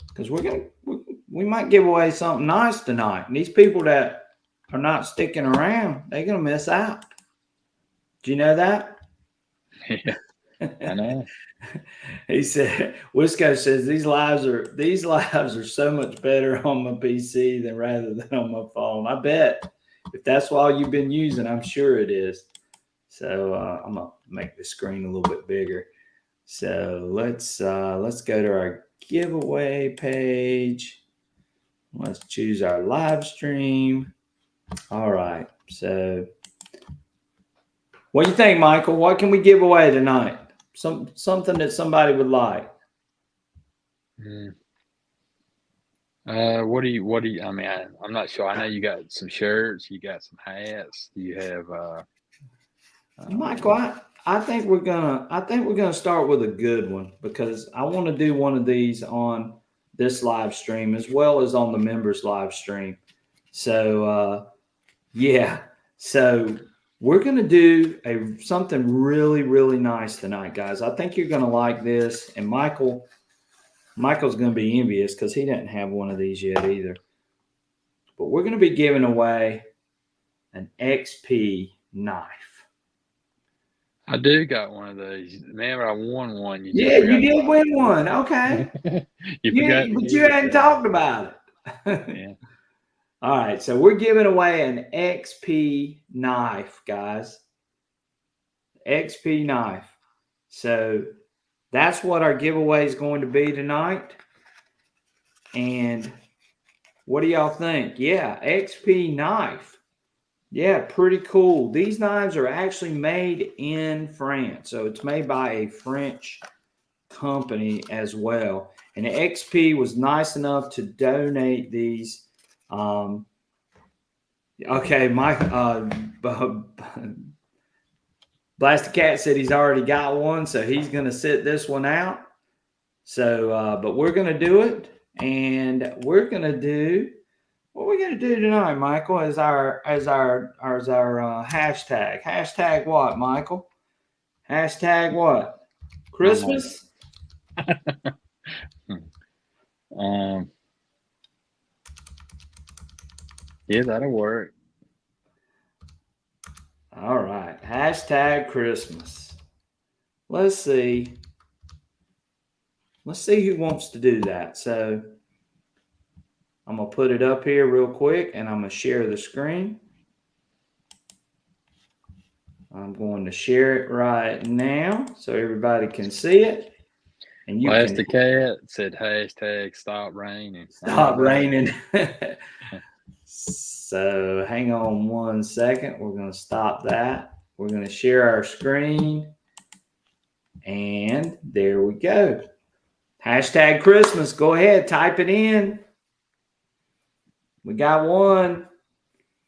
because we might give away something nice tonight. And these people that are not sticking around, they're gonna miss out. Do you know that? Yeah, I know. He said, Wisco says these lives are so much better on my PC than rather than on my phone. I bet if that's all you've been using, I'm sure it is. So I'm gonna make the screen a little bit bigger. So let's go to our giveaway page. Let's choose our live stream. All right. So what do you think, Michael? What can we give away tonight? something that somebody would like. Mm. What do you, I mean, I'm not sure. I know you got some shirts, you got some hats, you have, Michael, I think we're gonna start with a good one because I want to do one of these on this live stream as well as on the members live stream. So yeah, so we're gonna do something really really nice tonight, guys. I think you're gonna like this, and Michael's gonna be envious because he didn't have one of these yet either. But we're gonna be giving away an XP knife. I do got one of those. Remember, I won one. You just Yeah, you forgot to did talk. win one. Okay. You forgot to But you give it hadn't to me. talked about it. Yeah. All right. So we're giving away an XP knife, guys. XP knife. So that's what our giveaway is going to be tonight. And what do y'all think? Yeah, XP knife. Yeah, pretty cool. These knives are actually made in France. So it's made by a French company as well. And the XP was nice enough to donate these. Okay, Mike, Blasted Cat said he's already got one, so he's going to sit this one out. So, but we're going to do it, and we're going to do what we're going to do tonight, Michael, as our hashtag. Hashtag what, Michael? Hashtag what? Christmas? Um, yeah, that'll work. All right. Hashtag Christmas. Let's see. Let's see who wants to do that. So I'm going to put it up here real quick and I'm going to share the screen. I'm going to share it right now so everybody can see it. And you can Plastic Cat said hashtag stop raining. stop raining. So hang on one second. We're going to stop that. We're going to share our screen. And there we go. Hashtag Christmas. Go ahead, type it in. We got one.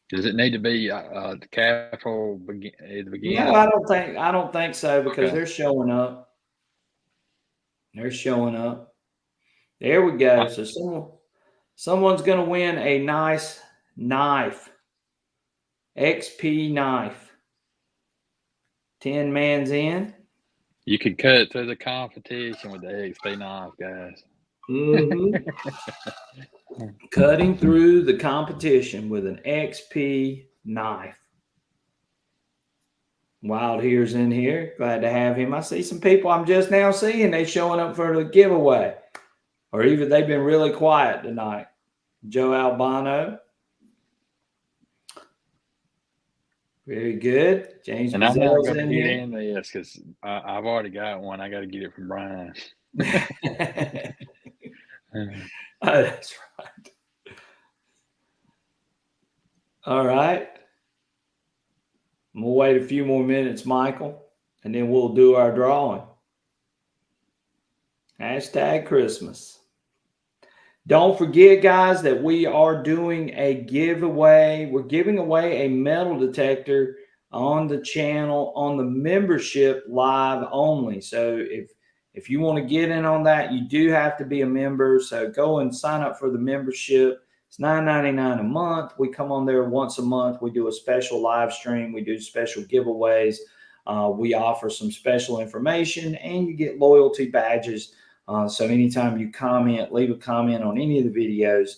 Does it need to be the capital at the beginning? No, I don't think so because they're showing up. They're showing up. There we go. So someone's going to win a nice knife. XP knife. 10 man's in. You could cut through the competition with the XP knife, guys. Mm-hmm. Cutting through the competition with an XP knife. Wild Here's in here. Glad to have him. I see some people I'm just now seeing. They showing up for the giveaway. Or even they've been really quiet tonight. Joe Albano. Very good. James And I'm not Bazell's going to in get here. in this because I've already got one. I got to get it from Brian. Oh, that's right. All right. I'm going to wait a few more minutes, Michael, and then we'll do our drawing. Hashtag Christmas. Don't forget, guys, that we are doing a giveaway. We're giving away a metal detector on the channel, on the membership live only. So if you want to get in on that, you do have to be a member. So go and sign up for the membership. It's $9.99 a month. We come on there once a month. We do a special live stream. We do special giveaways. We offer some special information, and you get loyalty badges. So anytime you comment, leave a comment on any of the videos,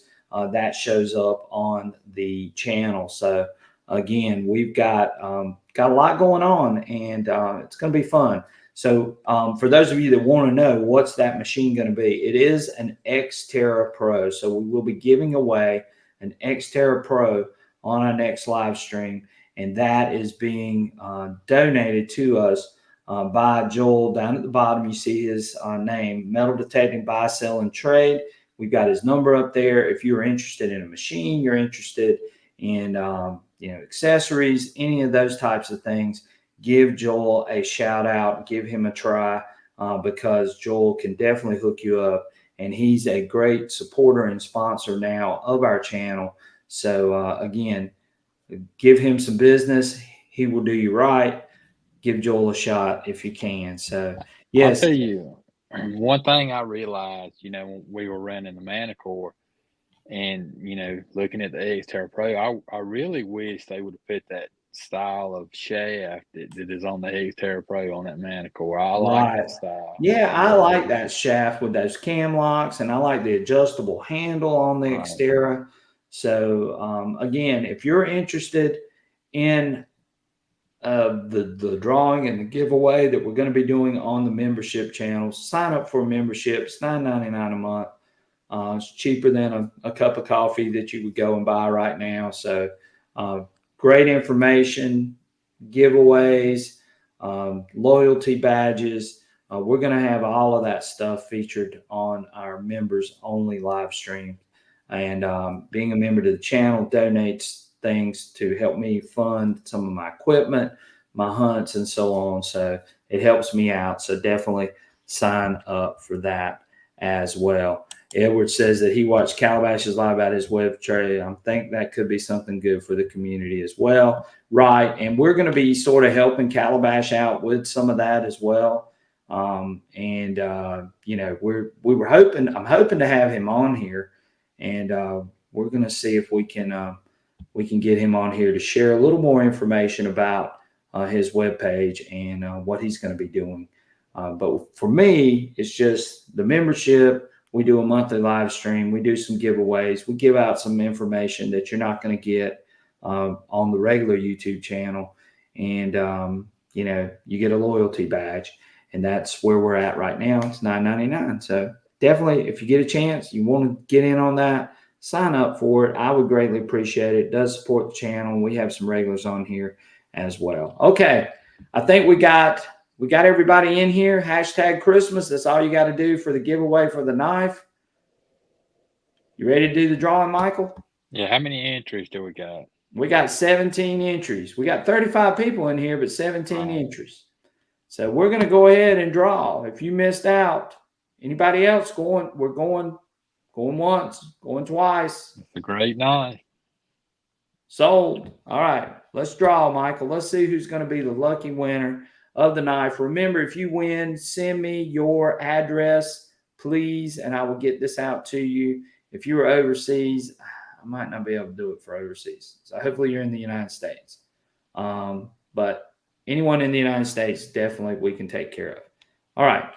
that shows up on the channel. So again, we've got a lot going on, and it's going to be fun. So for those of you that want to know what's that machine going to be, it is an Xterra Pro. So we will be giving away an Xterra Pro on our next live stream, and that is being donated to us by Joel. Down at the bottom, you see his name, Metal Detecting, Buy, Sell, and Trade. We've got his number up there. If you're interested in a machine, you're interested in accessories, any of those types of things, give Joel a shout out, give him a try, because Joel can definitely hook you up. And he's a great supporter and sponsor now of our channel. So, again, give him some business. He will do you right. Give Joel a shot if you can. So, I'll yes, tell you one thing I realized, when we were running the Manicore and, looking at the Xterra Pro, I really wish they would have put that style of shaft that is on the Xterra Pro on that Manicore. I like right. that style. Yeah, I I really like do. that shaft with those cam locks, and I like the adjustable handle on the Right. Xterra. So, again, if you're interested in the drawing and the giveaway that we're going to be doing on the membership channel, sign up for a membership. It's $9.99 a month. It's cheaper than a cup of coffee that you would go and buy right now. So, uh, great information, giveaways, loyalty badges. We're going to have all of that stuff featured on our members only live stream. And being a member to the channel donates things to help me fund some of my equipment, my hunts, and so on. So it helps me out. So definitely sign up for that as well. Edward says that he watched Calabash's live at his web trade. I think that could be something good for the community as well. Right. And we're going to be sort of helping Calabash out with some of that as well. We were hoping, I'm hoping to have him on here, and we're going to see if we can get him on here to share a little more information about his webpage and what he's going to be doing. But for me, it's just the membership. We do a monthly live stream. We do some giveaways. We give out some information that you're not going to get on the regular YouTube channel. And, you get a loyalty badge. And that's where we're at right now. It's $9.99. So definitely, if you get a chance, you want to get in on that, sign up for it. I would greatly appreciate it. It does support the channel. We have some regulars on here as well. Okay. I think we got everybody in here. Hashtag Christmas. That's all you got to do for the giveaway for the knife. You ready to do the drawing, Michael? Yeah. How many entries do we got? We got 17 entries. We got 35 people in here, but 17 Right. entries. So we're going to go ahead and draw. If you missed out, anybody else going, we're going once, going twice. It's a great night. Sold. All right, let's draw, Michael. Let's see who's going to be the lucky winner of the knife. Remember, if you win, send me your address, please, and I will get this out to you. If you're overseas, I might not be able to do it for overseas. So hopefully you're in the United States. But anyone in the United States, definitely we can take care of. All right,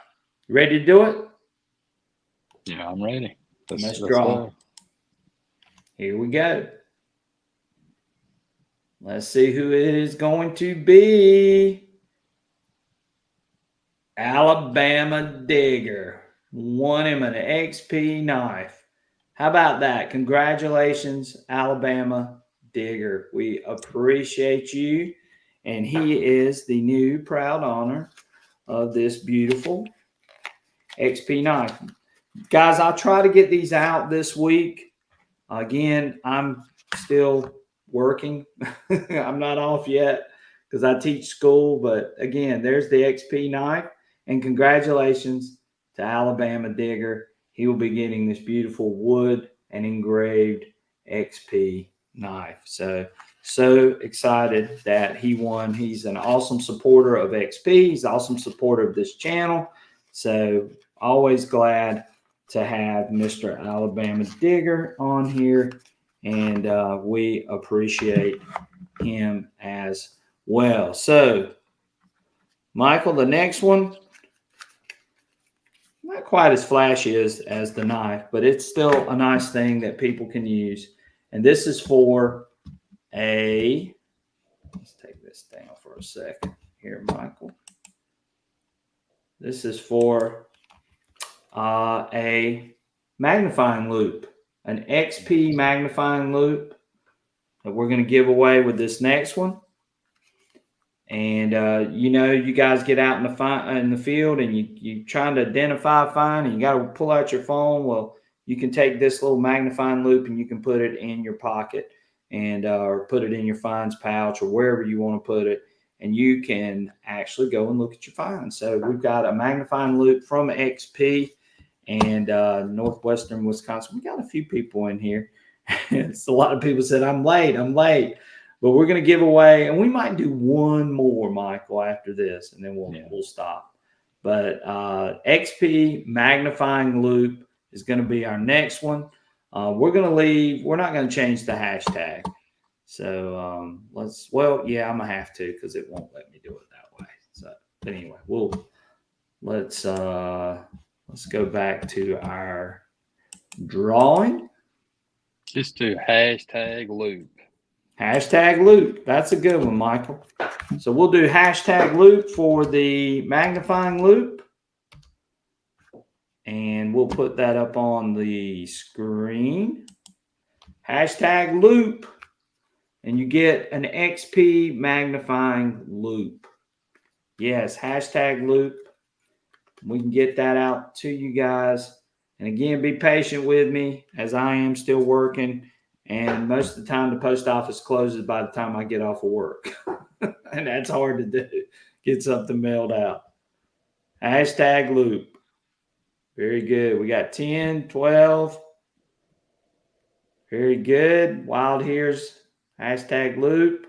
you ready to do it? Yeah, I'm ready. Let's draw. Go. Here we go. Let's see who it is going to be. Alabama Digger. Won him an XP knife. How about that? Congratulations, Alabama Digger. We appreciate you. And he is the new proud owner of this beautiful XP knife. Guys, I'll try to get these out this week. Again, I'm still working. I'm not off yet because I teach school. But again, there's the XP knife. And congratulations to Alabama Digger. He will be getting this beautiful wood and engraved XP knife. So excited that he won. He's an awesome supporter of XP. He's an awesome supporter of this channel. So always glad to have Mr. Alabama Digger on here, and we appreciate him as well. So, Michael, the next one, not quite as flashy as the knife, but it's still a nice thing that people can use. And this is for let's take this down for a second here, Michael. This is for a magnifying loupe, an XP magnifying loupe that we're going to give away with this next one. And you guys get out in the field and you trying to identify a find, and you got to pull out your phone. Well, you can take this little magnifying loupe and you can put it in your pocket, and or put it in your finds pouch or wherever you want to put it, and you can actually go and look at your finds. So we've got a magnifying loupe from XP and Northwestern Wisconsin. We got a few people in here. It's a lot of people said, I'm late. But we're going to give away, and we might do one more, Michael, after this, and then we'll stop. But XP magnifying loupe is going to be our next one. We're not going to change the hashtag. So I'm gonna have to because it won't let me do it that way. So, but anyway, let's go back to our drawing. Just do hashtag loupe. Hashtag loupe. That's a good one, Michael. So we'll do hashtag loupe for the magnifying loupe. And we'll put that up on the screen. Hashtag loupe. And you get an XP magnifying loupe. Yes, hashtag loupe. We can get that out to you guys. And again, be patient with me as I am still working. And most of the time, the post office closes by the time I get off of work. And that's hard to do. Get something mailed out. Hashtag loupe. Very good. We got 10, 12. Very good. Wild Here's hashtag loupe.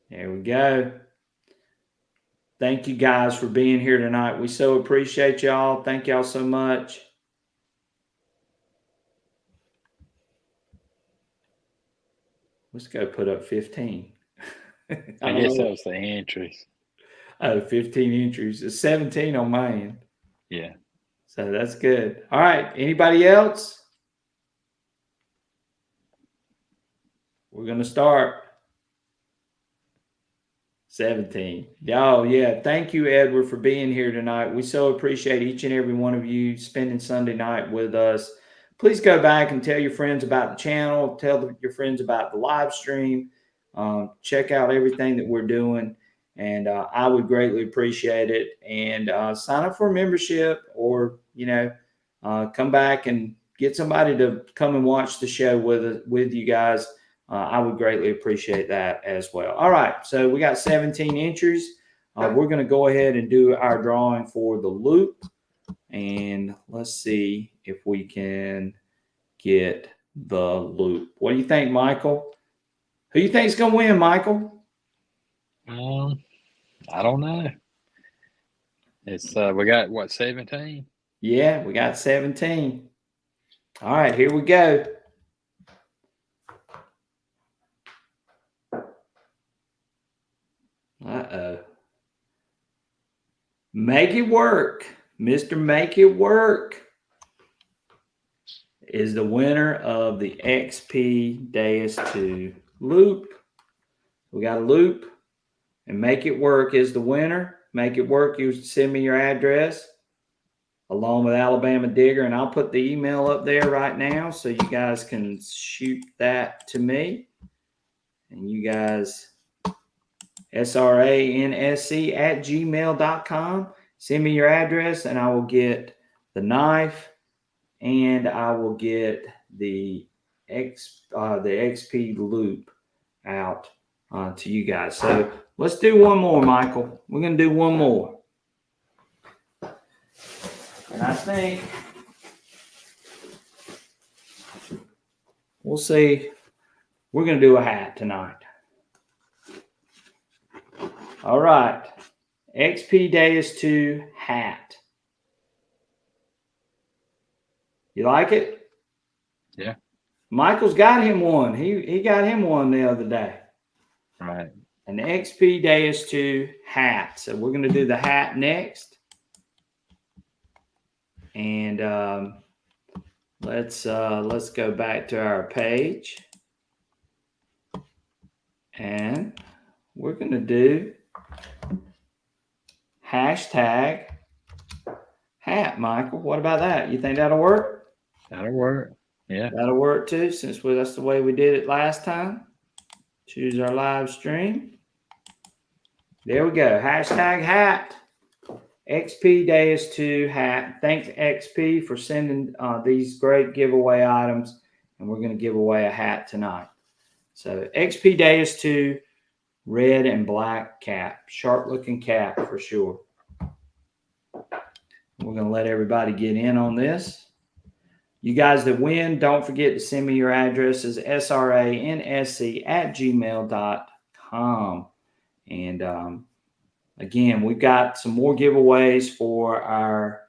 There we go. Thank you guys for being here tonight. We so appreciate y'all. Thank y'all so much. Let's go put up 15. I guess that was the entries. Oh, 15 entries. It's 17 on my end. Yeah. So that's good. All right. Anybody else? We're going to start. 17. Oh, yeah. Thank you, Edward, for being here tonight. We so appreciate each and every one of you spending Sunday night with us. Please go back and tell your friends about the channel. Tell your friends about the live stream. Check out everything that we're doing. And I would greatly appreciate it. And sign up for a membership or, come back and get somebody to come and watch the show with you guys. I would greatly appreciate that as well. All right. So we got 17 entries. We're going to go ahead and do our drawing for the loupe. And let's see if we can get the loupe. What do you think, Michael? Who do you think is going to win, Michael? I don't know. It's we got what, 17? Yeah, we got 17. All right, here we go. Uh-oh. Make It Work. Mr. Make It Work is the winner of the XP Deus 2 loupe. We got a loupe, and Make It Work is the winner. Make It Work, you send me your address along with Alabama Digger, and I'll put the email up there right now so you guys can shoot that to me. And you guys, sransc@gmail.com. Send me your address, and I will get the knife, and I will get the XP loupe out to you guys. So let's do one more, Michael. We're going to do one more. And I think we'll see. We're going to do a hat tonight. All right. XP Deus 2 hat. You like it? Yeah. Michael's got him one. He got him one the other day. Right. An XP Deus 2 hat. So we're going to do the hat next. And let's go back to our page. And we're going to do hashtag hat, Michael. What about that? You think that'll work? That'll work. Yeah. That'll work too, since that's the way we did it last time. Choose our live stream. There we go. Hashtag hat. XP Deus 2 hat. Thanks, XP, for sending these great giveaway items. And we're going to give away a hat tonight. So XP Deus 2, red and black cap, sharp looking cap for sure. We're going to let everybody get in on this. You guys that win, don't forget to send me your addresses, sransc@gmail.com. And again, we've got some more giveaways for our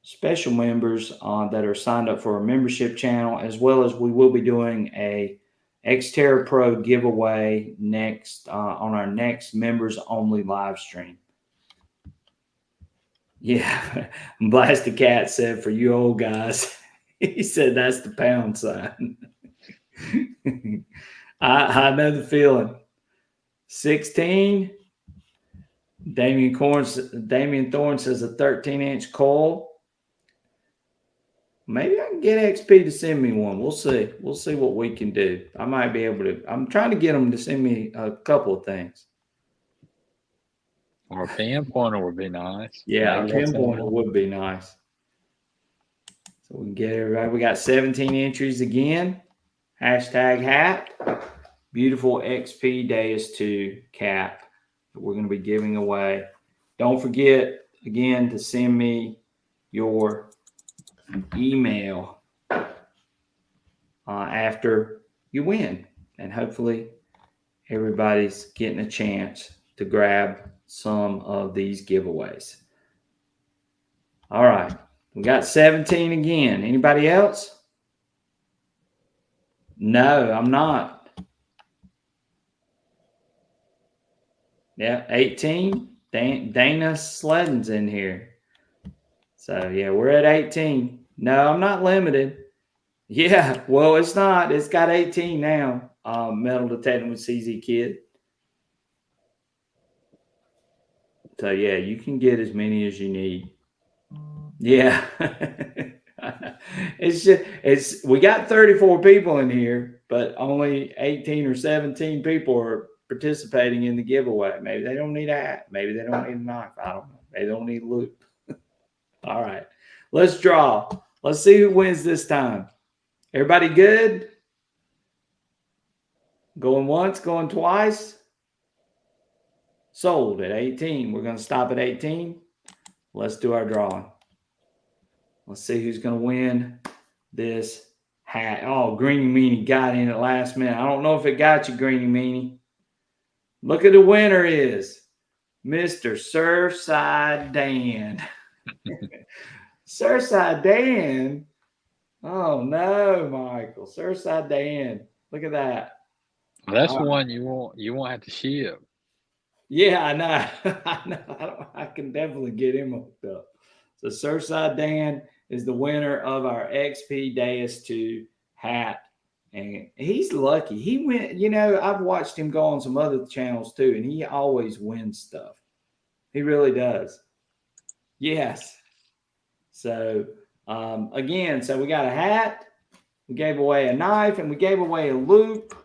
special members that are signed up for our membership channel, as well as we will be doing a Xterra Pro giveaway next on our next members only live stream. Yeah, Blasted Cat said for you old guys, he said that's the pound sign. I know the feeling. 16. Damian Thorne says a 13-inch coil. Maybe I can get XP to send me one. We'll see. We'll see what we can do. I might be able to. I'm trying to get them to send me a couple of things. Or a pinpointer would be nice. Yeah, Maybe a pinpointer would be nice. So we can get everybody. We got 17 entries again. Hashtag hat. Beautiful XP Deus 2 cap that we're going to be giving away. Don't forget, again, to send me your email after you win. And hopefully everybody's getting a chance to grab some of these giveaways. All right. We got 17 again. Anybody else? No, I'm not. Yeah, 18. Dana Sledden's in here. So, yeah, we're at 18. No, I'm not limited. Yeah, well, it's not. It's got 18 now. Metal detecting with CZ Kid. So, yeah, you can get as many as you need. Yeah. We got 34 people in here, but only 18 or 17 people are participating in the giveaway. Maybe they don't need a hat. Maybe they don't need a knife. I don't know. Maybe they don't need a loop. All right. Let's draw. Let's see who wins this time. Everybody good? Going once, going twice? Sold at 18. We're going to stop at 18. Let's do our drawing. Let's see who's going to win this hat. Oh, Greeny Meanie got in at last minute. I don't know if it got you, Greeny Meanie. Look at the winner is Mr. Surfside Dan. Surfside Dan? Oh, no, Michael. Surfside Dan. Look at that. Well, that's one you won't have to ship. Yeah, I know. I know. I can definitely get him hooked up. So Surfside Dan is the winner of our XP Deus 2 hat. And he's lucky. He went, I've watched him go on some other channels too, and he always wins stuff. He really does. Yes. So again, so we got a hat, we gave away a knife, and we gave away a loop.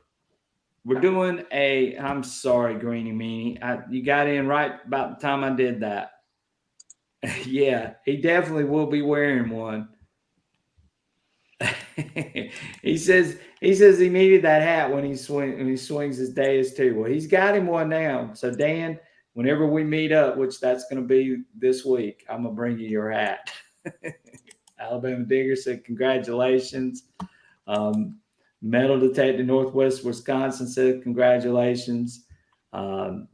We're doing I'm sorry, Greeny Meanie. You got in right about the time I did that. Yeah, he definitely will be wearing one. he says he needed that hat when he swings his Deus 2. Well, he's got him one now. So Dan, whenever we meet up, which that's going to be this week, I'm gonna bring you your hat. Alabama Digger said congratulations. Metal Detector Northwest Wisconsin said congratulations.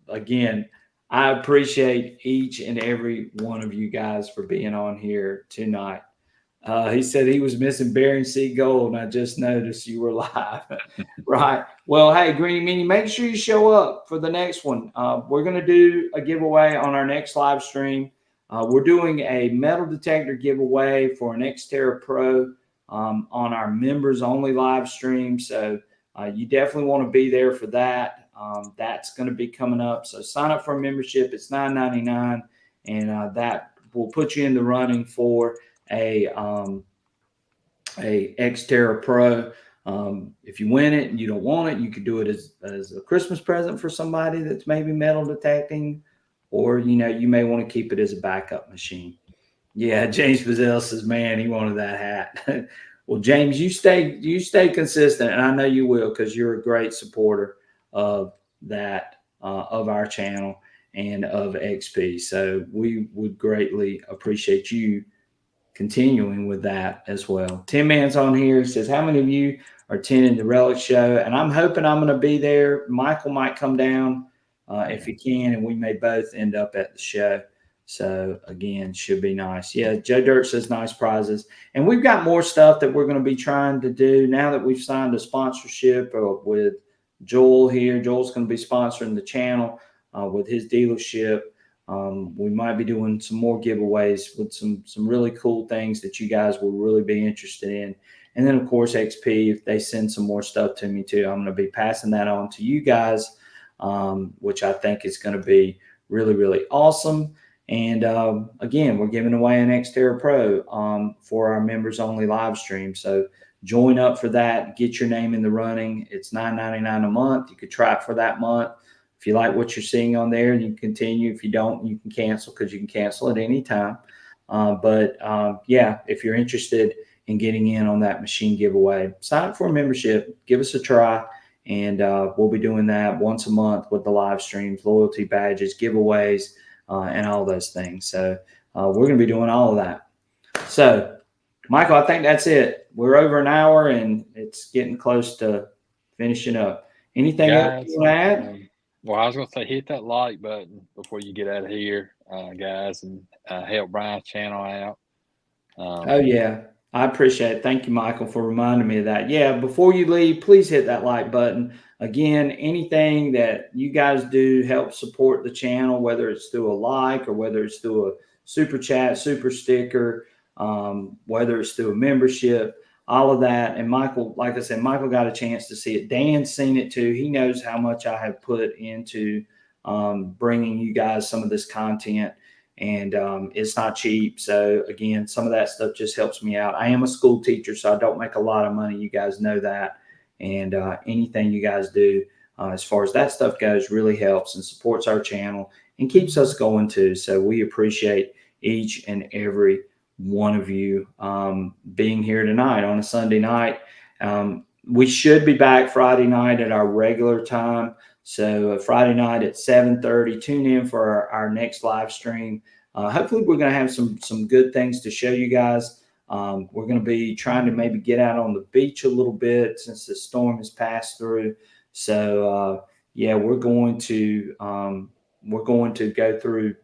Again, I appreciate each and every one of you guys for being on here tonight. He said he was missing Bering Sea Gold, and I just noticed you were live. Right. Well, hey, Greeny Meanie, make sure you show up for the next one. We're going to do a giveaway on our next live stream. We're doing a metal detector giveaway for an Xterra Pro on our members only live stream. So you definitely want to be there for that. That's going to be coming up. So sign up for a membership. It's $9.99, and that will put you in the running for a Xterra Pro. If you win it and you don't want it, you could do it as a Christmas present for somebody that's maybe metal detecting, or you may want to keep it as a backup machine. Yeah, James Bazell says, man, he wanted that hat. Well, James, you stay consistent, and I know you will because you're a great supporter of that of our channel and of XP. So we would greatly appreciate you continuing with that as well. Tim Man's on here. He says, how many of you are attending the Relic Show? And I'm hoping I'm going to be there. Michael might come down if he can, and we may both end up at the show. So again, should be nice. Yeah, Joe Dirt says nice prizes. And we've got more stuff that we're going to be trying to do now that we've signed a sponsorship with Joel here. Joel's going to be sponsoring the channel with his dealership. We might be doing some more giveaways with some really cool things that you guys will really be interested in. And then, of course, XP, if they send some more stuff to me too, I'm going to be passing that on to you guys, which I think is going to be really, really awesome. And again, we're giving away an Xterra Pro for our members only live stream. So join up for that. Get your name in the running. It's $9.99 a month. You could try it for that month. If you like what you're seeing on there, you can continue. If you don't, you can cancel because you can cancel at any time. Yeah, if you're interested in getting in on that machine giveaway, sign up for a membership. Give us a try. And we'll be doing that once a month with the live streams, loyalty badges, giveaways, and all those things. So we're going to be doing all of that. So, Michael, I think that's it. We're over an hour and it's getting close to finishing up. Anything else Guys, you want to add? well, I was going to say hit that like button before you get out of here, guys, and help Brian's channel out. Oh, yeah. I appreciate it. Thank you, Michael, for reminding me of that. Yeah, before you leave, please hit that like button. Again, anything that you guys do help support the channel, whether it's through a like or whether it's through a super chat, super sticker, whether it's through a membership, all of that. And Michael, like I said, Michael got a chance to see it. Dan's seen it too. He knows how much I have put into bringing you guys some of this content, and it's not cheap. So again, some of that stuff just helps me out. I am a school teacher, so I don't make a lot of money. You guys know that. And anything you guys do as far as that stuff goes really helps and supports our channel and keeps us going too. So we appreciate each and every one of you being here tonight on a Sunday night. We should be back Friday night at our regular time. So Friday night at 7:30, tune in for our next live stream. Hopefully we're going to have some good things to show you guys. We're going to be trying to maybe get out on the beach a little bit since the storm has passed through. So yeah, we're going to go through,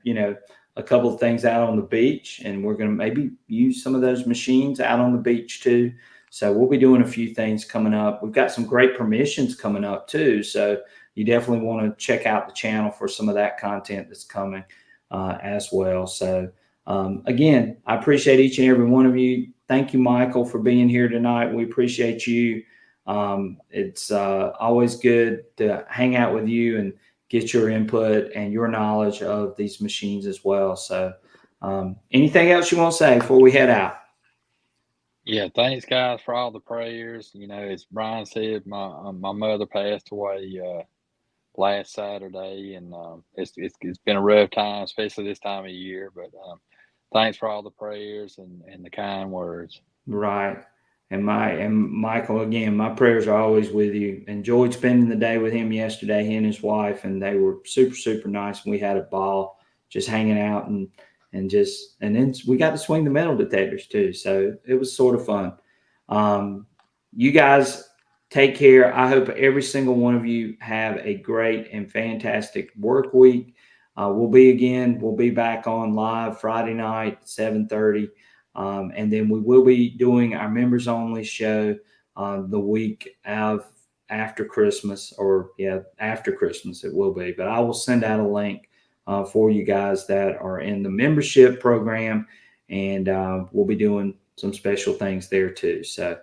a couple of things out on the beach, and we're going to maybe use some of those machines out on the beach too. So we'll be doing a few things coming up. We've got some great permissions coming up too. So you definitely want to check out the channel for some of that content that's coming as well. So again, I appreciate each and every one of you. Thank you, Michael, for being here tonight. We appreciate you. It's always good to hang out with you and get your input and your knowledge of these machines as well. So anything else you want to say before we head out? Yeah, thanks, guys, for all the prayers. As Brian said, my mother passed away last Saturday, and it's been a rough time, especially this time of year. But thanks for all the prayers and the kind words. Right. And Michael, again, my prayers are always with you. Enjoyed spending the day with him yesterday, he and his wife, and they were super, super nice. And we had a ball just hanging out and then we got to swing the metal detectors too. So it was sort of fun. You guys take care. I hope every single one of you have a great and fantastic work week. We'll be back on live Friday night, 7:30. And then we will be doing our members only show the week of after Christmas, after Christmas it will be. But I will send out a link for you guys that are in the membership program, and we'll be doing some special things there too. So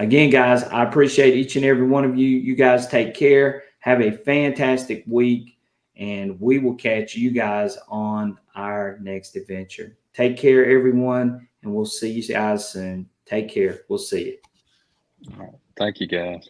again, guys, I appreciate each and every one of you. You guys take care. Have a fantastic week, and we will catch you guys on our next adventure. Take care, everyone, and we'll see you guys soon. Take care. We'll see you. All right. Thank you, guys.